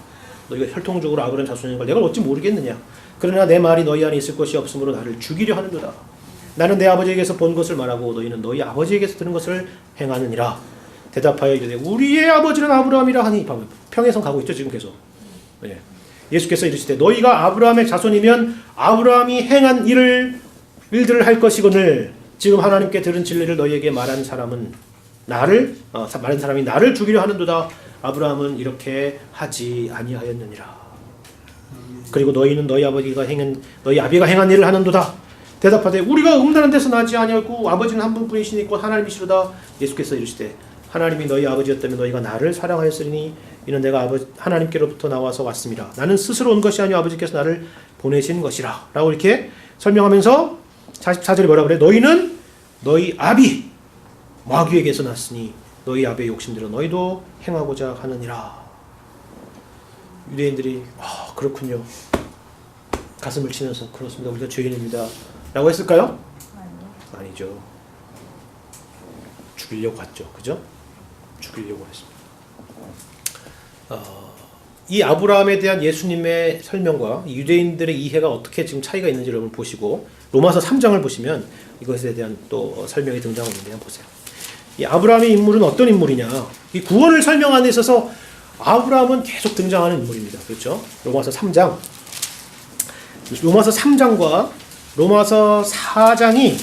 너희가 혈통적으로 아브라함 자손인 걸 내가 어찌 모르겠느냐? 그러나 내 말이 너희 안에 있을 것이 없으므로 나를 죽이려 하는도다. 나는 내 아버지에게서 본 것을 말하고 너희는 너희 아버지에게서 들은 것을 행하느니라. 대답하여 이르되 우리의 아버지는 아브라함이라 하니. 평행선 가고 있죠 지금 계속. 네. 예수께서 이르시되 너희가 아브라함의 자손이면 아브라함이 행한 일들을 할 것이거늘 지금 하나님께 들은 진리를 너희에게 말한 사람은 말한 사람이 나를 죽이려 하는도다. 아브라함은 이렇게 하지 아니하였느니라. 그리고 너희는 너희 아비가 행한 일을 하는도다. 대답하되 우리가 음란한 데서 나지 아니하고 아버지는 한 분뿐이시니 곧 하나님이시로다. 예수께서 이르시되 하나님이 너희 아버지였다면 너희가 나를 사랑하였으니 이는 내가 하나님께로부터 나와서 왔습니다. 나는 스스로 온 것이 아니요 아버지께서 나를 보내신 것이라 라고 이렇게 설명하면서 44절에 뭐라 그래? 너희는 너희 아비 마귀에게서 났으니 너희 아비의 욕심대로 너희도 행하고자 하느니라. 유대인들이 그렇군요. 가슴을 치면서 그렇습니다. 우리가 죄인입니다 라고 했을까요? 아니죠. 죽이려고 했죠. 그죠? 죽이려고 했습니다. 이 아브라함에 대한 예수님의 설명과 유대인들의 이해가 어떻게 지금 차이가 있는지 여러분 보시고 로마서 3장을 보시면 이것에 대한 또 설명이 등장하고 있는데 한번 보세요. 이 아브라함의 인물은 어떤 인물이냐? 이 구원을 설명하는 데 있어서 아브라함은 계속 등장하는 인물입니다. 그렇죠? 로마서 3장. 로마서 3장과 로마서 4장이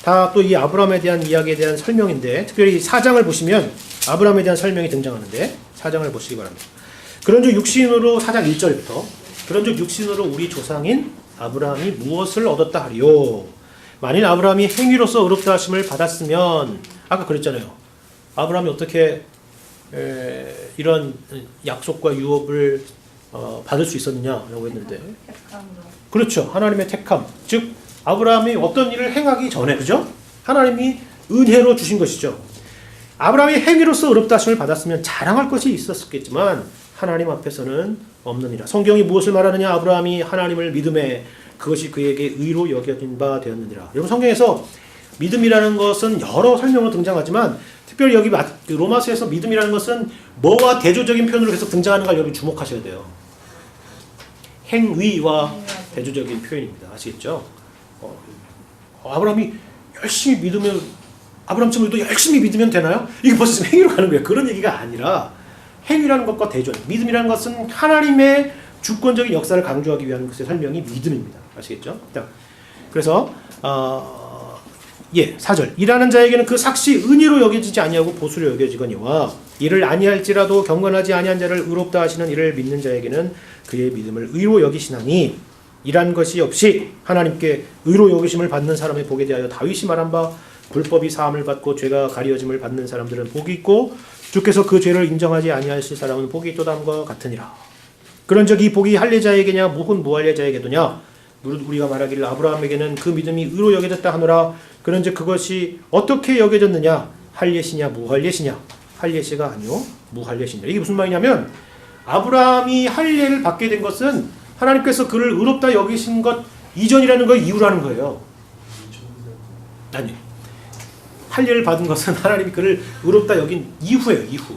다 또 이 아브라함에 대한 이야기에 대한 설명인데, 특별히 4장을 보시면 아브라함에 대한 설명이 등장하는데 4장을 보시기 바랍니다. 그런즉 육신으로 4장 1절부터 그런즉 육신으로 우리 조상인 아브라함이 무엇을 얻었다 하리요? 만일 아브라함이 행위로서 의롭다 하심을 받았으면, 아까 그랬잖아요. 아브라함이 어떻게 이런 약속과 유업을 받을 수 있었느냐라고 했는데, 그렇죠. 하나님의 택함. 즉 아브라함이 어떤 일을 행하기 전에, 그죠? 하나님이 은혜로 주신 것이죠. 아브라함이 행위로서 의롭다 하심을 받았으면 자랑할 것이 있었겠지만 하나님 앞에서는 없느니라. 성경이 무엇을 말하느냐? 아브라함이 하나님을 믿음에 그것이 그에게 의로 여겨진 바 되었느니라. 여러분, 성경에서 믿음이라는 것은 여러 설명으로 등장하지만 특별히 여기 로마서에서 믿음이라는 것은 뭐와 대조적인 표현으로 계속 등장하는가 여러분 주목하셔야 돼요. 행위와 대조적인 표현입니다. 아시겠죠? 아브라함이 열심히 믿으면, 아브라함처럼 우리도 열심히 믿으면 되나요? 이게 벌써 지금 행위로 가는 거예요. 그런 얘기가 아니라 행위라는 것과 대조, 믿음이라는 것은 하나님의 주권적인 역사를 강조하기 위한 것의 설명이 믿음입니다. 아시겠죠? 자, 그래서 4절. 일하는 자에게는 그 삭시 은혜로 여겨지지 아니하고 보수로 여겨지거니와 이를 아니할지라도 경건하지 아니한 자를 의롭다 하시는 이를 믿는 자에게는 그의 믿음을 의로 여기시나니, 일한 것이 없이 하나님께 의로 여기심을 받는 사람의 복에 대하여 다윗이 말한 바 불법이 사함을 받고 죄가 가리어짐을 받는 사람들은 복이 있고 주께서 그 죄를 인정하지 아니하실 사람은 복이 있도다 함과 같으니라. 그런즉 이 복이 할례자에게냐 혹은 무할례자에게도냐? 우리가 말하기를 아브라함에게는 그 믿음이 의로 여겨졌다 하노라. 그런즉 그것이 어떻게 여겨졌느냐? 할례시냐 무할례시냐? 할례시가 아니요 무할례시냐. 이게 무슨 말이냐면 아브라함이 할례를 받게 된 것은 하나님께서 그를 의롭다 여기신 것 이전이라는 걸 이유라는 거예요. 아니, 할례를 받은 것은 하나님이 그를 의롭다 여긴 이후예요. 이후.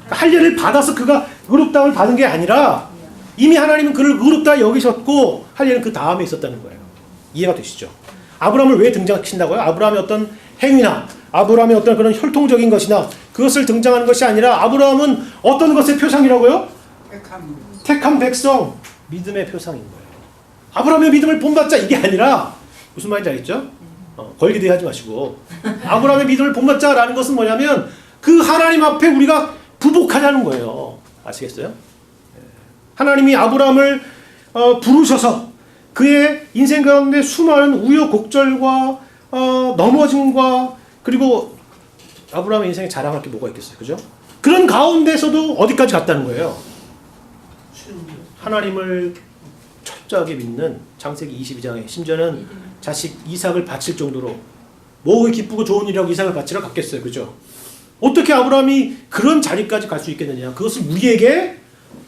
그러니까 할례를 받아서 그가 의롭다함을 받은 게 아니라 이미 하나님은 그를 의롭다 여기셨고 할례는 그 다음에 있었다는 거예요. 이해가 되시죠? 아브라함을 왜 등장시킨다고요? 아브라함의 어떤 행위나 아브라함의 어떤 그런 혈통적인 것이나 그것을 등장하는 것이 아니라 아브라함은 어떤 것의 표상이라고요? 택한 백성, 믿음의 표상인 거예요. 아브라함의 믿음을 본받자 이게 아니라 무슨 말인지 알겠죠? 걸기대 하지 마시고 아브라함의 믿음을 본받자라는 것은 뭐냐면 그 하나님 앞에 우리가 부복하자는 거예요. 아시겠어요? 하나님이 아브라함을 부르셔서 그의 인생 가운데 수많은 우여곡절과 넘어짐과 그리고 아브라함의 인생에 자랑할 게 뭐가 있겠어요. 그죠? 그런 가운데서도 어디까지 갔다는 거예요? 하나님을 철저하게 믿는 창세기 22장에 심지어는 자식 이삭을 바칠 정도로 뭐 기쁘고 좋은 일이라고 이삭을 바치러 갔겠어요. 그죠? 어떻게 아브라함이 그런 자리까지 갈 수 있겠느냐? 그것을 우리에게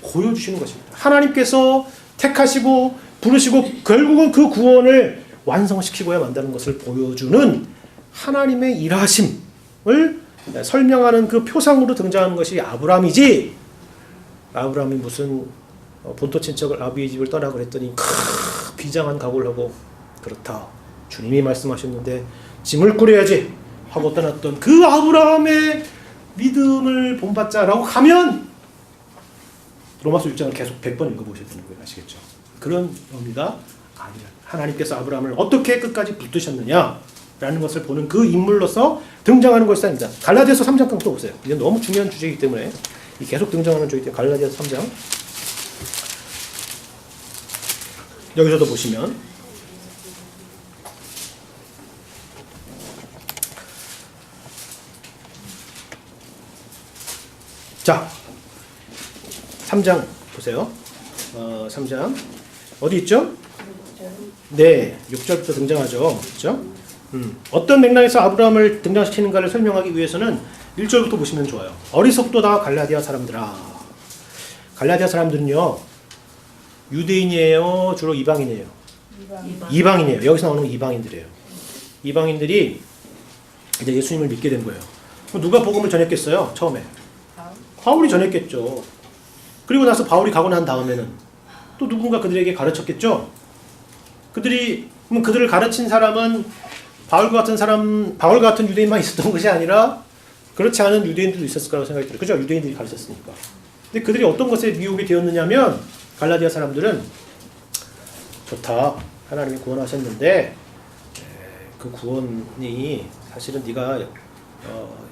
보여주시는 것입니다. 하나님께서 택하시고 부르시고 결국은 그 구원을 완성시키고야 만다는 것을 보여주는 하나님의 일하심을 설명하는 그 표상으로 등장하는 것이 아브라함이지, 아브라함이 무슨 본토 친척을 아비의 집을 떠나 그랬더니 비장한 각오를 하고 그렇다 주님이 말씀하셨는데 짐을 꾸려야지 하고 떠났던 그 아브라함의 믿음을 본받자라고 가면 로마서 6장을 계속 100번 읽어보셔야 되는 거예요. 아시겠죠? 그런 의미가 아니라 하나님께서 아브라함을 어떻게 끝까지 붙드셨느냐라는 것을 보는 그 인물로서 등장하는 것이 아닙니다. 갈라디아서 3장 또 보세요. 이건 너무 중요한 주제이기 때문에 계속 등장하는 주제이기 때문에 갈라디아서 3장 여기서도 보시면 자 3장 보세요. 3장 어디 있죠? 네, 6절부터 등장하죠. 그렇죠? 어떤 맥락에서 아브라함을 등장시키는가를 설명하기 위해서는 1절부터 보시면 좋아요. 어리석도다 갈라디아 사람들아. 갈라디아 사람들은요 유대인이에요? 주로 이방인이에요? 이방인이에요. 여기서 나오는 이방인들이에요. 이방인들이 이제 예수님을 믿게 된 거예요. 누가 복음을 전했겠어요? 처음에 바울이 전했겠죠. 그리고 나서 바울이 가고 난 다음에는 또 누군가 그들에게 가르쳤겠죠. 그들을 가르친 사람은 바울 같은 유대인만 있었던 것이 아니라 그렇지 않은 유대인들도 있었을 거라고 생각이 들어요. 그죠? 유대인들이 가르쳤으니까. 근데 그들이 어떤 것에 미혹이 되었느냐면 갈라디아 사람들은 좋다. 하나님이 구원하셨는데 그 구원이 사실은 네가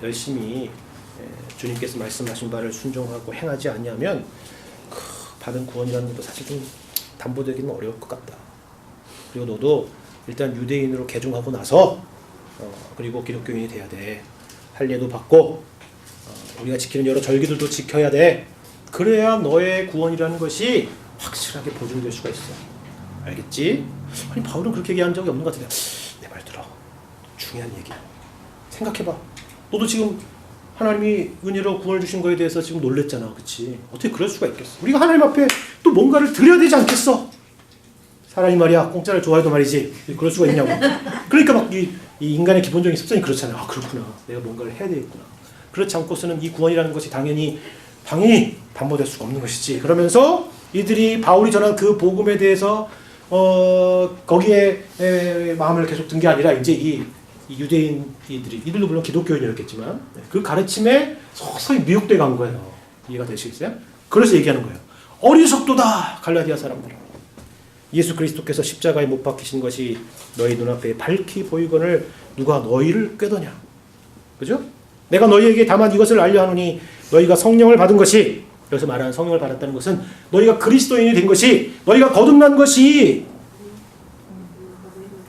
열심히 주님께서 말씀하신 바를 순종하고 행하지 않냐면 받은 구원이라는 것도 사실 좀 담보되기는 어려울 것 같다. 그리고 너도 일단 유대인으로 개종하고 나서 그리고 기독교인이 돼야 돼. 할례도 받고 우리가 지키는 여러 절기들도 지켜야 돼. 그래야 너의 구원이라는 것이 확실하게 보증될 수가 있어. 알겠지? 아니 바울은 그렇게 얘기한 적이 없는 것 같은데 내 말 들어. 중요한 얘기야. 생각해봐. 너도 지금 하나님이 은혜로 구원을 주신 거에 대해서 지금 놀랬잖아. 그치? 어떻게 그럴 수가 있겠어? 우리가 하나님 앞에 또 뭔가를 드려야 되지 않겠어? 사람이 말이야 공짜를 좋아해도 말이지 그럴 수가 있냐고. 그러니까 막 이 인간의 기본적인 습성이 그렇잖아. 아 그렇구나. 내가 뭔가를 해야 되겠구나. 그렇지 않고서는 이 구원이라는 것이 당연히 담보될 수가 없는 것이지. 그러면서 이들이 바울이 전한 그 복음에 대해서 거기에 마음을 계속 든 게 아니라 이제 이 이들도 물론 기독교인이었겠지만 그 가르침에 서서히 미혹돼 간 거예요. 이해가 되시겠어요? 그래서 얘기하는 거예요. 어리석도다 갈라디아 사람들. 예수 그리스도께서 십자가에 못 박히신 것이 너희 눈앞에 밝히 보이거늘 누가 너희를 꾀더냐. 그죠? 내가 너희에게 다만 이것을 알려 하노니 너희가 성령을 받은 것이, 여기서 말하는 성령을 받았다는 것은 너희가 그리스도인이 된 것이, 너희가 거듭난 것이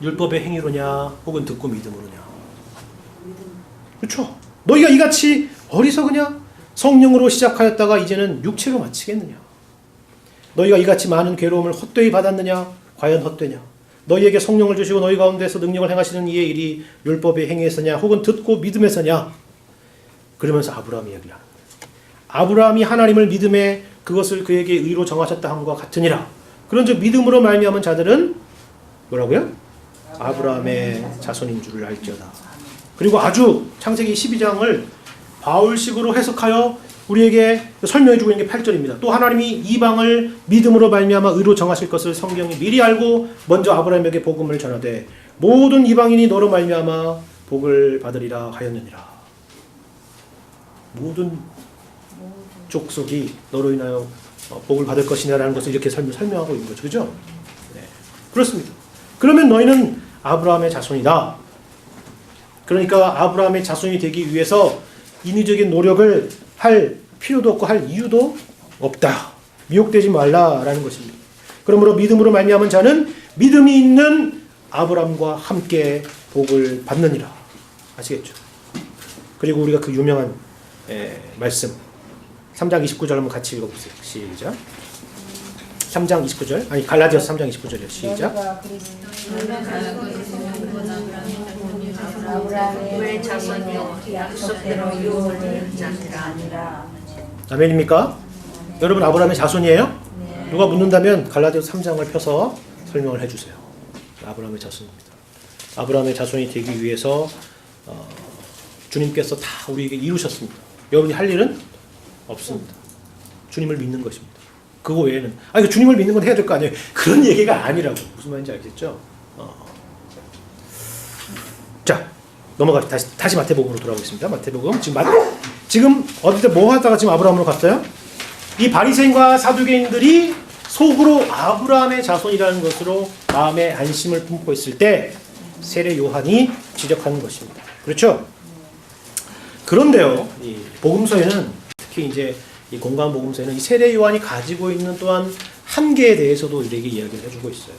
율법의 행위로냐 혹은 듣고 믿음으로냐. 그렇죠? 너희가 이같이 어리석으냐? 성령으로 시작하였다가 이제는 육체로 마치겠느냐? 너희가 이같이 많은 괴로움을 헛되이 받았느냐? 과연 헛되냐? 너희에게 성령을 주시고 너희 가운데서 능력을 행하시는 이의 일이 율법의 행위에서냐 혹은 듣고 믿음에서냐? 그러면서 아브라함 이야기를 하는 거예요. 아브라함이 하나님을 믿음에 그것을 그에게 의로 정하셨다 함과 같으니라. 그런즉 믿음으로 말미암은 자들은 뭐라고요? 아브라함의 자손인 줄을 알지어다. 그리고 아주 창세기 12장을 바울식으로 해석하여 우리에게 설명해 주고 있는 게 8절입니다. 또 하나님이 이방을 믿음으로 말미암아 의로 정하실 것을 성경이 미리 알고 먼저 아브라함에게 복음을 전하되 모든 이방인이 너로 말미암아 복을 받으리라 하였느니라. 모든 족속이 너로 인하여 복을 받을 것이냐라는 것을 이렇게 설명하고 있는 거죠. 그죠? 네. 그렇습니다. 그러면 너희는 아브라함의 자손이다. 그러니까 아브라함의 자손이 되기 위해서 인위적인 노력을 할 필요도 없고 할 이유도 없다. 미혹되지 말라라는 것입니다. 그러므로 믿음으로 말미암은 자는 믿음이 있는 아브라함과 함께 복을 받느니라. 아시겠죠? 그리고 우리가 그 유명한 말씀 3장 29절 한번 같이 읽어보세요. 시작. 3장 29절 아니 갈라디아서 3장 29절이요. 시작. 왜 자손이요 약속대로 유업을 받는 자니라. 아멘입니까? 여러분 아브라함의 자손이에요? 누가 묻는다면 갈라디아서 3장을 펴서 설명을 해주세요. 아브라함의 자손입니다. 아브라함의 자손이 되기 위해서 주님께서 다 우리에게 이루셨습니다. 여러분이 할 일은 없습니다. 주님을 믿는 것입니다. 그거 외에는 이거 주님을 믿는 건 해야 될 거 아니에요. 그런 얘기가 아니라고. 무슨 말인지 알겠죠? 자 넘어가 다시 마태복음으로 돌아오겠습니다. 마태복음 지금 어디서 뭐 하다가 지금 아브라함으로 갔어요? 이 바리새인과 사두개인들이 속으로 아브라함의 자손이라는 것으로 마음에 안심을 품고 있을 때 세례 요한이 지적하는 것입니다. 그렇죠? 그런데요, 이 복음서에는 특히 이제 이 공간 복음서에는 이 세례 요한이 가지고 있는 또한 한계에 대해서도 우리에게 이야기를 해주고 있어요.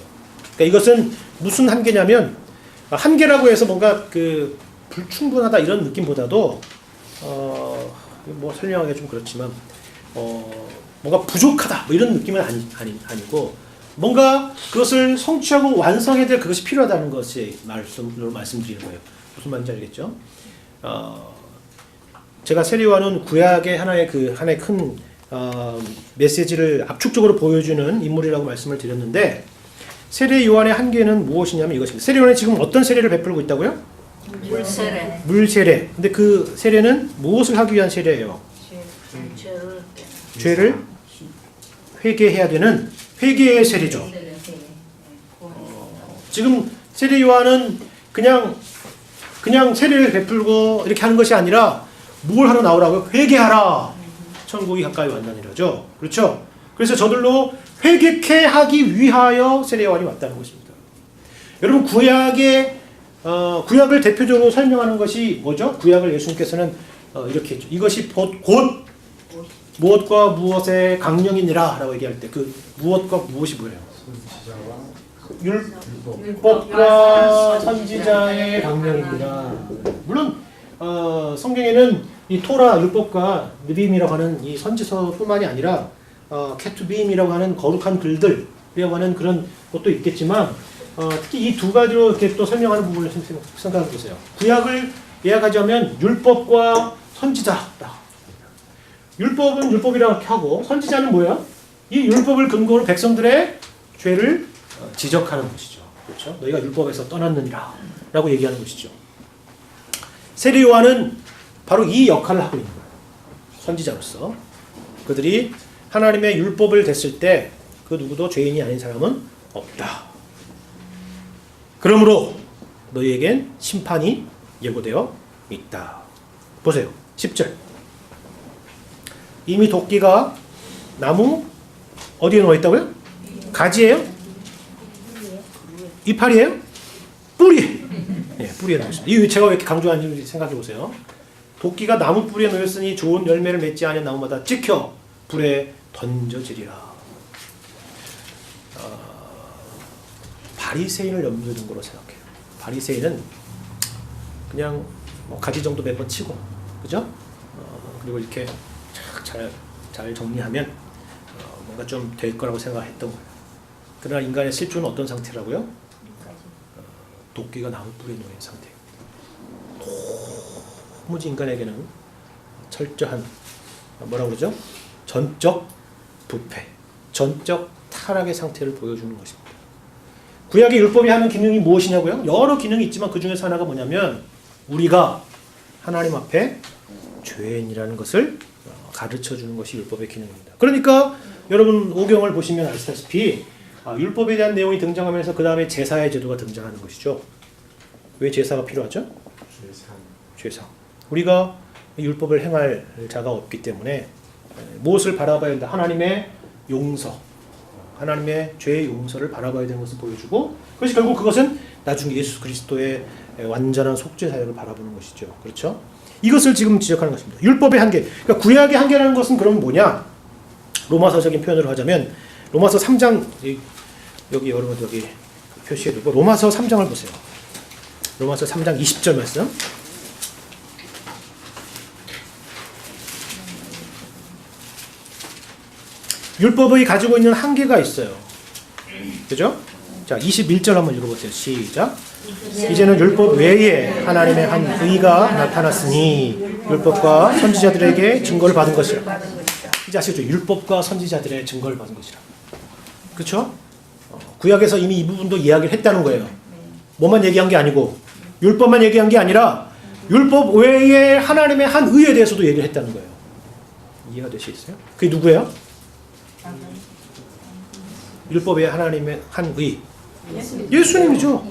그러니까 이것은 무슨 한계냐면 한계라고 해서 뭔가 그 불충분하다 이런 느낌보다도 뭐 설명하기가 좀 그렇지만 뭔가 부족하다 뭐 이런 느낌은 아니고 뭔가 그것을 성취하고 완성해야 될 그것이 필요하다는 것이 말씀드리는 거예요. 무슨 말인지 알겠죠? 제가 세례 요한은 구약의 하나의 큰 메시지를 압축적으로 보여주는 인물이라고 말씀을 드렸는데 세례 요한의 한계는 무엇이냐면 이것입니다. 세례 요한이 지금 어떤 세례를 베풀고 있다고요? 물세례. 물세례. 근데 그 세례는 무엇을 하기 위한 세례예요? 죄를 회개해야 되는 회개의 세례죠. 지금 세례 요한은 그냥 세례를 베풀고 이렇게 하는 것이 아니라 뭘 하러 나오라고요? 회개하라. 천국이 가까이 왔나니라죠. 그렇죠? 그래서 저들로 회개케 하기 위하여 세례 요한이 왔다는 것입니다. 여러분 구약을 대표적으로 설명하는 것이 뭐죠? 구약을 예수님께서는 이렇게 했죠. 이것이 곧 무엇과 무엇의 강령이니라 라고 얘기할 때 그 무엇과 무엇이 뭐예요? 율법과 선지자의 강령입니다. 물론 성경에는 이 토라 율법과 느빔이라고 하는 이 선지서뿐만이 아니라 케투빔이라고 하는 거룩한 글들이라고 하는 그런 것도 있겠지만 특히 이 두 가지로 이렇게 또 설명하는 부분을 생각해 보세요. 구약을 예약하자면 율법과 선지자다. 율법은 율법이라고 하고 선지자는 뭐야? 이 율법을 근거로 백성들의 죄를 지적하는 것이죠. 그렇죠? 너희가 율법에서 떠났느니라 라고 얘기하는 것이죠. 세례 요한은 바로 이 역할을 하고 있는 거예요. 선지자로서. 그들이 하나님의 율법을 댔을 때 그 누구도 죄인이 아닌 사람은 없다. 그러므로 너희에겐 심판이 예고되어 있다. 보세요. 10절. 이미 도끼가 나무 어디에 누워 있다고요? 가지예요? 이파리예요? 뿌리. 네, 뿌리에 누워 있습니다. 이 제가 왜 이렇게 강조하는지 생각해 보세요. 도끼가 나무 뿌리에 놓였으니 좋은 열매를 맺지 않은 나무마다 찍혀 불에 던져지리라. 바리새인을 염두에 둔 거로 생각해요. 바리새인은 그냥 뭐 가지 정도 몇 번 치고, 그죠? 그리고 이렇게 잘 정리하면 뭔가 좀 될 거라고 생각했던 거예요. 그러나 인간의 실존은 어떤 상태라고요? 도끼가 나무 뿌리에 놓인 상태. 도무지 인간에게는 철저한 뭐라고 그러죠? 전적 부패, 전적 타락의 상태를 보여주는 것입니다. 구약의 율법이 하는 기능이 무엇이냐고요? 여러 기능이 있지만 그 중에서 하나가 뭐냐면 우리가 하나님 앞에 죄인이라는 것을 가르쳐 주는 것이 율법의 기능입니다. 그러니까 여러분 오경을 보시면 아시다시피 율법에 대한 내용이 등장하면서 그 다음에 제사의 제도가 등장하는 것이죠. 왜 제사가 필요하죠? 제사. 우리가 율법을 행할 자가 없기 때문에 무엇을 바라봐야 된다? 하나님의 용서, 하나님의 죄의 용서를 바라봐야 되는 것을 보여주고, 그것이 결국 그것은 나중에 예수 그리스도의 완전한 속죄 사역을 바라보는 것이죠. 그렇죠? 이것을 지금 지적하는 것입니다. 율법의 한계. 그러니까 구약의 한계라는 것은 그럼 뭐냐? 로마서적인 표현으로 하자면 로마서 3장 여기 여러분 여기 표시해두고 로마서 3장을 보세요. 로마서 3장 20절 말씀. 율법이 가지고 있는 한계가 있어요. 그죠? 자, 21절 한번 읽어보세요. 시작. 이제는 율법 외에 하나님의 한 의가 나타났으니 율법과 선지자들에게 증거를 받은 것이라. 이제 아시겠죠? 율법과 선지자들의 증거를 받은 것이라. 그렇죠? 구약에서 이미 이 부분도 이야기를 했다는 거예요. 뭐만 얘기한 게 아니고 율법만 얘기한 게 아니라 율법 외에 하나님의 한 의에 대해서도 얘기를 했다는 거예요. 이해가 되시겠어요? 그게 누구예요? 율법의 하나님의 한 의. 예수님이죠.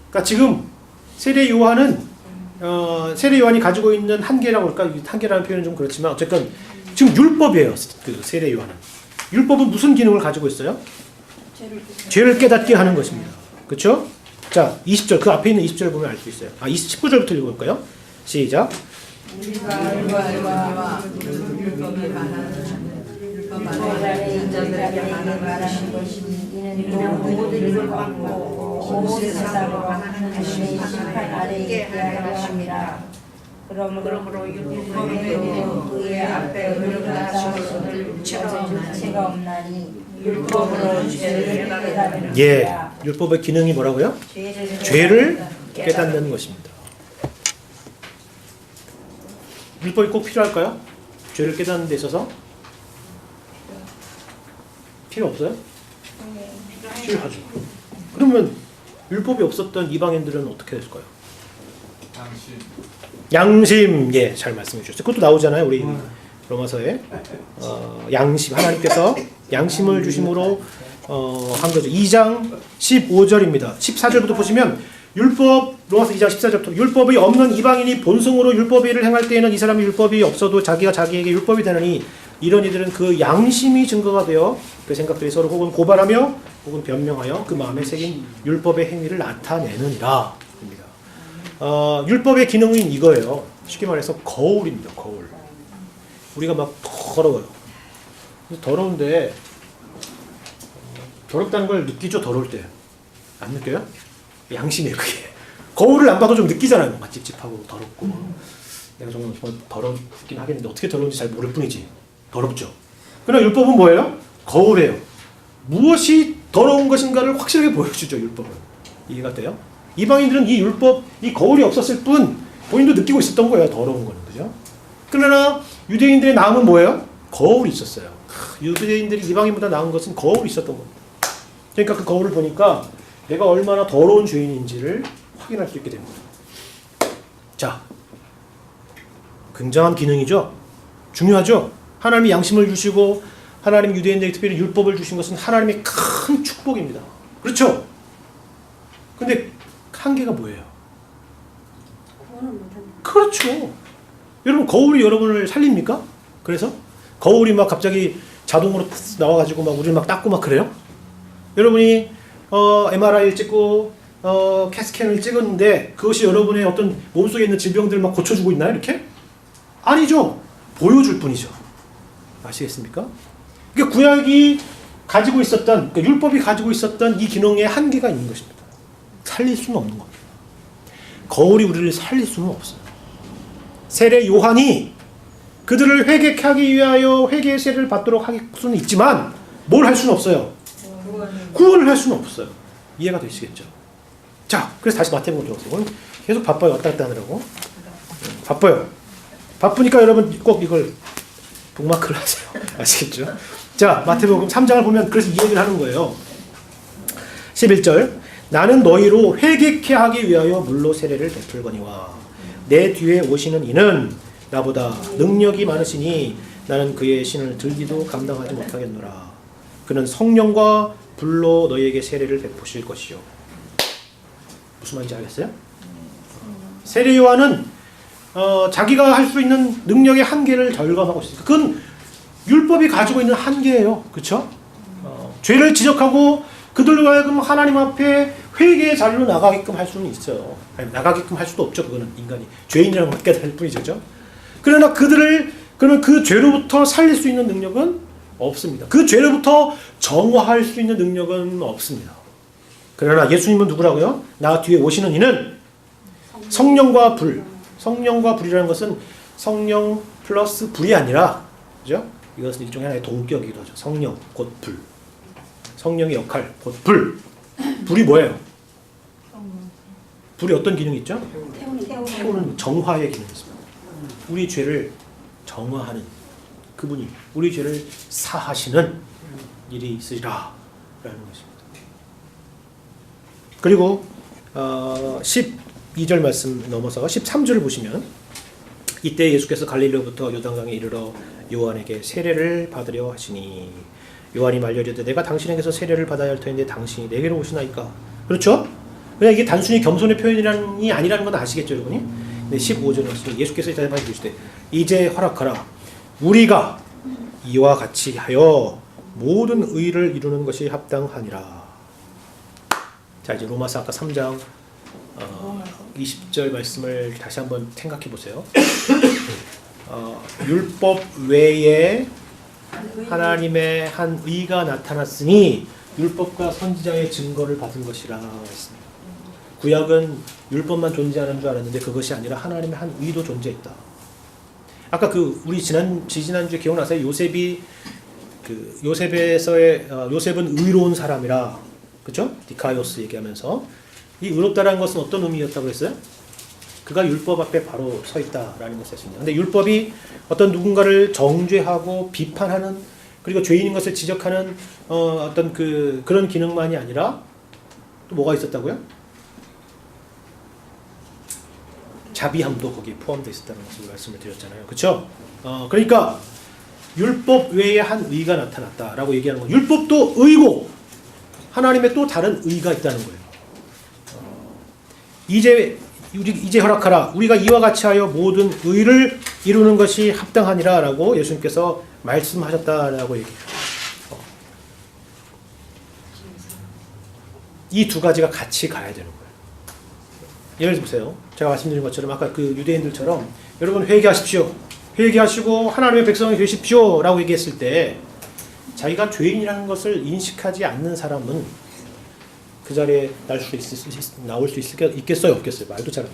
그러니까 지금 세례 요한은 세례 요한이 가지고 있는 한계라고 할까? 한계라는 표현은 좀 그렇지만 어쨌건 지금 율법이에요. 그 세례 요한은. 율법은 무슨 기능을 가지고 있어요? 죄를 깨닫게 하는 것입니다. 그렇죠? 자, 20절 그 앞에 있는 20절 보면 알 수 있어요. 19절부터 읽어볼까요? 시작. 그러므로 율법의 앞에 우리가 죄가 없나니 율법으로 죄를 깨닫는 예, 율법의 기능이 뭐라고요? 죄를 깨닫는 것입니다. 율법이 꼭 필요할까요? 죄를 깨닫는 데 있어서? 필요 없어요? 필요하죠. 그러면 율법이 없었던 이방인들은 어떻게 됐을까요? 양심. 예, 잘 말씀해 주셨어요. 그것도 나오잖아요. 우리 로마서에 양심, 하나님께서 양심을 주심으로 한 거죠. 2장 15절입니다. 14절부터 보시면 율법 로마서 2장 14절부터 율법이 없는 이방인이 본성으로 율법의 일을 행할 때에는 이 사람이 율법이 없어도 자기가 자기에게 율법이 되느니 이런 이들은 그 양심이 증거가 되어 그 생각들이 서로 혹은 고발하며 혹은 변명하여 그 마음에 새긴 율법의 행위를 나타내느니라. 율법의 기능은 이거예요. 쉽게 말해서 거울입니다. 거울. 우리가 막 더러워요. 더러운데 더럽다는 걸 느끼죠. 더러울 때. 안 느껴요? 양심이에요. 그게. 거울을 안 봐도 좀 느끼잖아요. 뭔가 찝찝하고 더럽고. 내가 정말 더럽긴 하겠는데 어떻게 더러운지 잘 모를 뿐이지. 더럽죠. 그러나 율법은 뭐예요? 거울이에요. 무엇이 더러운 것인가를 확실하게 보여주죠. 율법은. 이해가 돼요? 이방인들은 이 율법, 이 거울이 없었을 뿐 본인도 느끼고 있었던 거예요. 더러운 거는. 그죠? 그러나 유대인들의 나음은 뭐예요? 거울이 있었어요. 유대인들이 이방인보다 나은 것은 거울이 있었던 겁니다. 그러니까 그 거울을 보니까 내가 얼마나 더러운 죄인인지를 확인할 수 있게 됩니다. 자, 굉장한 기능이죠. 중요하죠. 하나님이 양심을 주시고 하나님 유대인들에게 특별히 율법을 주신 것은 하나님의 큰 축복입니다. 그렇죠? 근데 한계가 뭐예요? 그렇죠. 여러분 거울이 여러분을 살립니까? 그래서 거울이 막 갑자기 자동으로 나와가지고 막 우리를 막 닦고 막 그래요? 여러분이 MRI를 찍고 캣스캔을 찍었는데 그것이 여러분의 어떤 몸속에 있는 질병들을 막 고쳐주고 있나요? 이렇게? 아니죠. 보여줄 뿐이죠. 아시겠습니까? 그러니까 구약이 가지고 있었던, 그러니까 율법이 가지고 있었던 이 기능에 한계가 있는 것입니다. 살릴 수는 없는 겁니다. 거울이 우리를 살릴 수는 없어요. 세례 요한이 그들을 회개하기 위하여 회개의 세례를 받도록 할 수는 있지만 뭘 할 수는 없어요. 구원을 할 수는 없어요. 이해가 되시겠죠? 자, 그래서 다시 마태복음 들어가세요. 오늘 계속 바빠요. 왔다 갔다 하느라고. 바빠요. 바쁘니까 여러분 꼭 이걸 북마크를 하세요. 아시겠죠? 자, 마태복음 3장을 보면 그래서 이 얘기를 하는 거예요. 11절 나는 너희로 회개케 하기 위하여 물로 세례를 베풀거니와 내 뒤에 오시는 이는 나보다 능력이 많으시니 나는 그의 신을 들기도 감당하지 못하겠노라. 그는 성령과 불로 너희에게 세례를 베푸실 것이요. 무슨 말인지 알겠어요? 세례 요한은 자기가 할 수 있는 능력의 한계를 절감하고 있습니다. 그건 율법이 가지고 있는 한계예요. 그렇죠? 죄를 지적하고 그들로 하여금 하나님 앞에 회개의 자리로 나가게끔 할 수는 있어요. 아니, 나가게끔 할 수도 없죠. 그거는 인간이 죄인이라는 걸 깨달을 뿐이죠. 그렇죠? 그러나 그들을 그러면 그 죄로부터 살릴 수 있는 능력은 없습니다. 그 죄로부터 정화할 수 있는 능력은 없습니다. 그러나 예수님은 누구라고요? 나 뒤에 오시는 이는 성령과 불. 성령과 불이라는 것은 성령 플러스 불이 아니라, 그죠? 이것은 일종의 하나의 동격이기도 하죠. 성령 곧 불. 성령의 역할 곧 불. 불이 뭐예요? 불이 어떤 기능이 있죠? 태우는 정화의 기능이 있습니다. 우리 죄를 정화하는 그분이 우리 죄를 사하시는 일이 있으리라 라는 것입니다. 그리고 12절 말씀 넘어서 13절을 보시면 이때 예수께서 갈릴리로부터 요단강에 이르러 요한에게 세례를 받으려 하시니 요한이 말려이르되 내가 당신에게서 세례를 받아야 할 터인데 당신이 내게로 오시나이까. 그렇죠? 그냥 이게 단순히 겸손의 표현이 아니라는 건 아시겠죠, 여러분이? 근데 15절에 예수께서 대답하여 주시되 이제 허락하라. 우리가 이와 같이 하여 모든 의를 이루는 것이 합당하니라. 자, 이제 로마서 아까 3장 20절 말씀을 다시 한번 생각해 보세요. 율법 외에 하나님의 한 의가 나타났으니 율법과 선지자의 증거를 받은 것이라 했습니다. 구약은 율법만 존재하는 줄 알았는데 그것이 아니라 하나님의 한 의도 존재했다. 아까 우리 지난주에 기억나세요? 요셉은 의로운 사람이라, 그렇죠? 디카이오스 얘기하면서 이 의롭다라는 것은 어떤 의미였다고 했어요? 그가 율법 앞에 바로 서 있다라는 것을 했습니다. 근데 율법이 어떤 누군가를 정죄하고 비판하는, 그리고 죄인인 것을 지적하는 어떤 그런 기능만이 아니라 또 뭐가 있었다고요? 자비함도 거기에 포함되어 있었다는 것을 말씀을 드렸잖아요. 그렇죠? 그러니까 율법 외에 한 의가 나타났다라고 얘기하는 건 율법도 의고 하나님의 또 다른 의가 있다는 거예요. 이제 허락하라. 우리가 이와 같이 하여 모든 의를 이루는 것이 합당하니라라고 예수님께서 말씀하셨다라고 얘기해요. 이 두 가지가 같이 가야 되는 거예요. 예를 들어보세요. 제가 말씀드린 것처럼 아까 그 유대인들처럼 여러분 회개하십시오. 회개하시고 하나님의 백성이 되십시오 라고 얘기했을 때 자기가 죄인이라는 것을 인식하지 않는 사람은 그 자리에 나올 수 있겠어요? 없겠어요? 말도 잘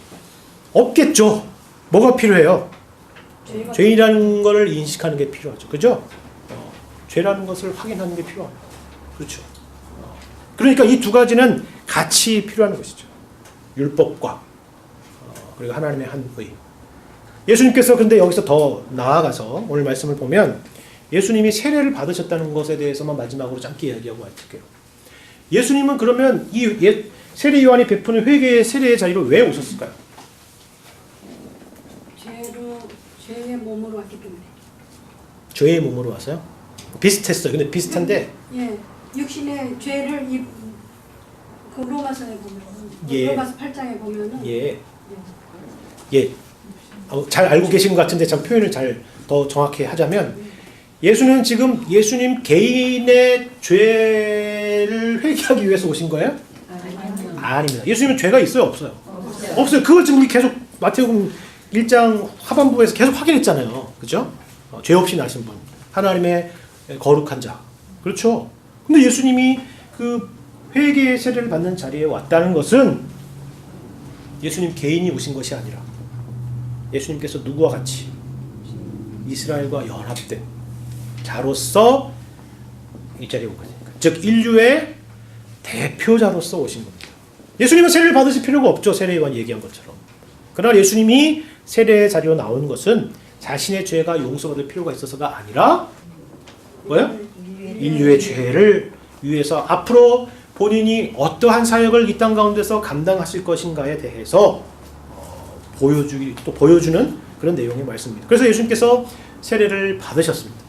없겠죠. 뭐가 필요해요? 죄인이라는 것을 인식하는 게 필요하죠. 그죠? 죄라는 것을 확인하는 게 필요해요. 그렇죠. 그러니까 이 두 가지는 같이 필요한 것이죠. 율법과 그리고 하나님의 한 의. 예수님께서 근데 여기서 더 나아가서 오늘 말씀을 보면 예수님이 세례를 받으셨다는 것에 대해서만 마지막으로 짧게 이야기하고 할게요. 예수님은 그러면 이 세례 요한이 베푸는 회개의 세례의 자리로 왜 오셨을까요? 죄의 몸으로 왔기 때문에. 죄의 몸으로 와서요? 비슷했어요. 근데 비슷한데 예, 육신의 죄를 그 로마서에 보면, 예. 로마서 8장에 보면은 예. 잘 알고 계신 것 같은데 참 표현을 더 정확히 하자면 예수는 지금 예수님 개인의 죄를 회개하기 위해서 오신 거예요? 아닙니다. 예수님은 죄가 있어요? 없어요? 없어요. 그걸 지금 우리 계속 마태복음 1장 하반부에서 계속 확인했잖아요. 그죠? 죄 없이 나신 분. 하나님의 거룩한 자. 그렇죠? 근데 예수님이 그 회개의 세례를 받는 자리에 왔다는 것은 예수님 개인이 오신 것이 아니라 예수님께서 누구와 같이 이스라엘과 연합된 자로서 이 자리에 온 거니까. 즉 인류의 대표자로서 오신 겁니다. 예수님은 세례를 받으실 필요가 없죠. 세례 요한이 얘기한 것처럼. 그러나 예수님이 세례의 자리로 나온 것은 자신의 죄가 용서받을 필요가 있어서가 아니라 뭐예요? 인류의 죄를 위해서 앞으로 본인이 어떠한 사역을 이 땅 가운데서 감당하실 것인가에 대해서 보여주는 그런 내용의 말씀입니다. 그래서 예수님께서 세례를 받으셨습니다.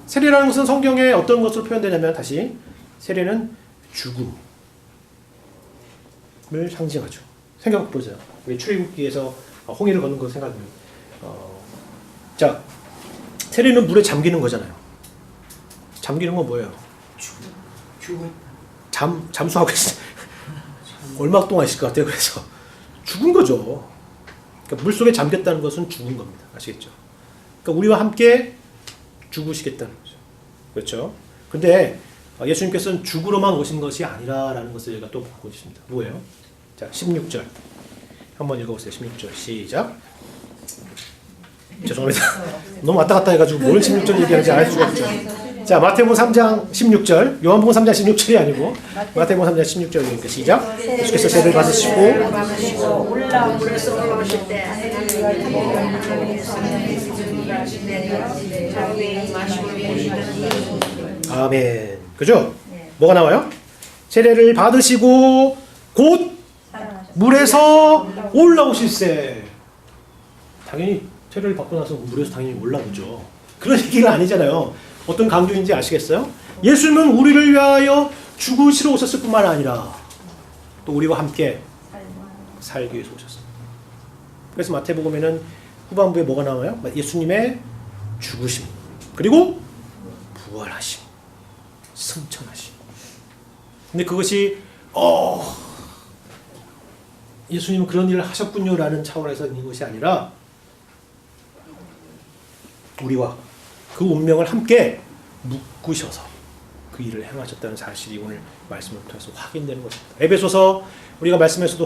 세례라는 것은 성경에 어떤 것으로 표현되냐면 다시 세례는 죽음을 상징하죠. 생각해보세요. 우리 출애굽기에서 홍해를 걷는 거 생각하면 자, 세례는 물에 잠기는 거잖아요. 잠기는 건 뭐예요? 죽음. 잠수하고 있어요. 얼마 동안 있을 것 같아요. 그래서 죽은 거죠. 그러니까 물속에 잠겼다는 것은 죽은 겁니다. 아시겠죠? 그러니까 우리와 함께 죽으시겠다는 거죠. 그렇죠? 근데 예수님께서는 죽으러만 오신 것이 아니라라는 것을 저희가 또 보고 있습니다. 뭐예요? 자, 16절. 한번 읽어보세요. 16절. 시작. 죄송합니다. 너무 왔다 갔다 해가지고 뭘 16절 얘기하는지 알 수가 없죠. 자, 마태복음 3장 16절. 요한복음 3장 16절이 아니고 마태복음 3장 16절 읽으니까 시작. 예수께서 세례를 받으시고 올라 물에서 올라오실 때 아멘. 그죠? 뭐가 나와요? 세례를 받으시고 곧 물에서 올라오실세. 당연히 세례를 받고 나서 물에서 당연히 올라오죠. 그런 얘기가 아니잖아요. 어떤 강조인지 아시겠어요? 예수님은 우리를 위하여 죽으시러 오셨을 뿐만 아니라 또 우리와 함께 살기 위해서 오셨습니다. 그래서 마태복음에는 후반부에 뭐가 나와요? 예수님의 죽으심, 그리고 부활하심, 승천하심. 근데 그것이 예수님은 그런 일을 하셨군요라는 차원에서 있는 것이 아니라 우리와 그 운명을 함께 묶으셔서 그 일을 행하셨다는 사실이 오늘 말씀을 통해서 확인되는 것입니다. 에베소서 우리가 말씀에서도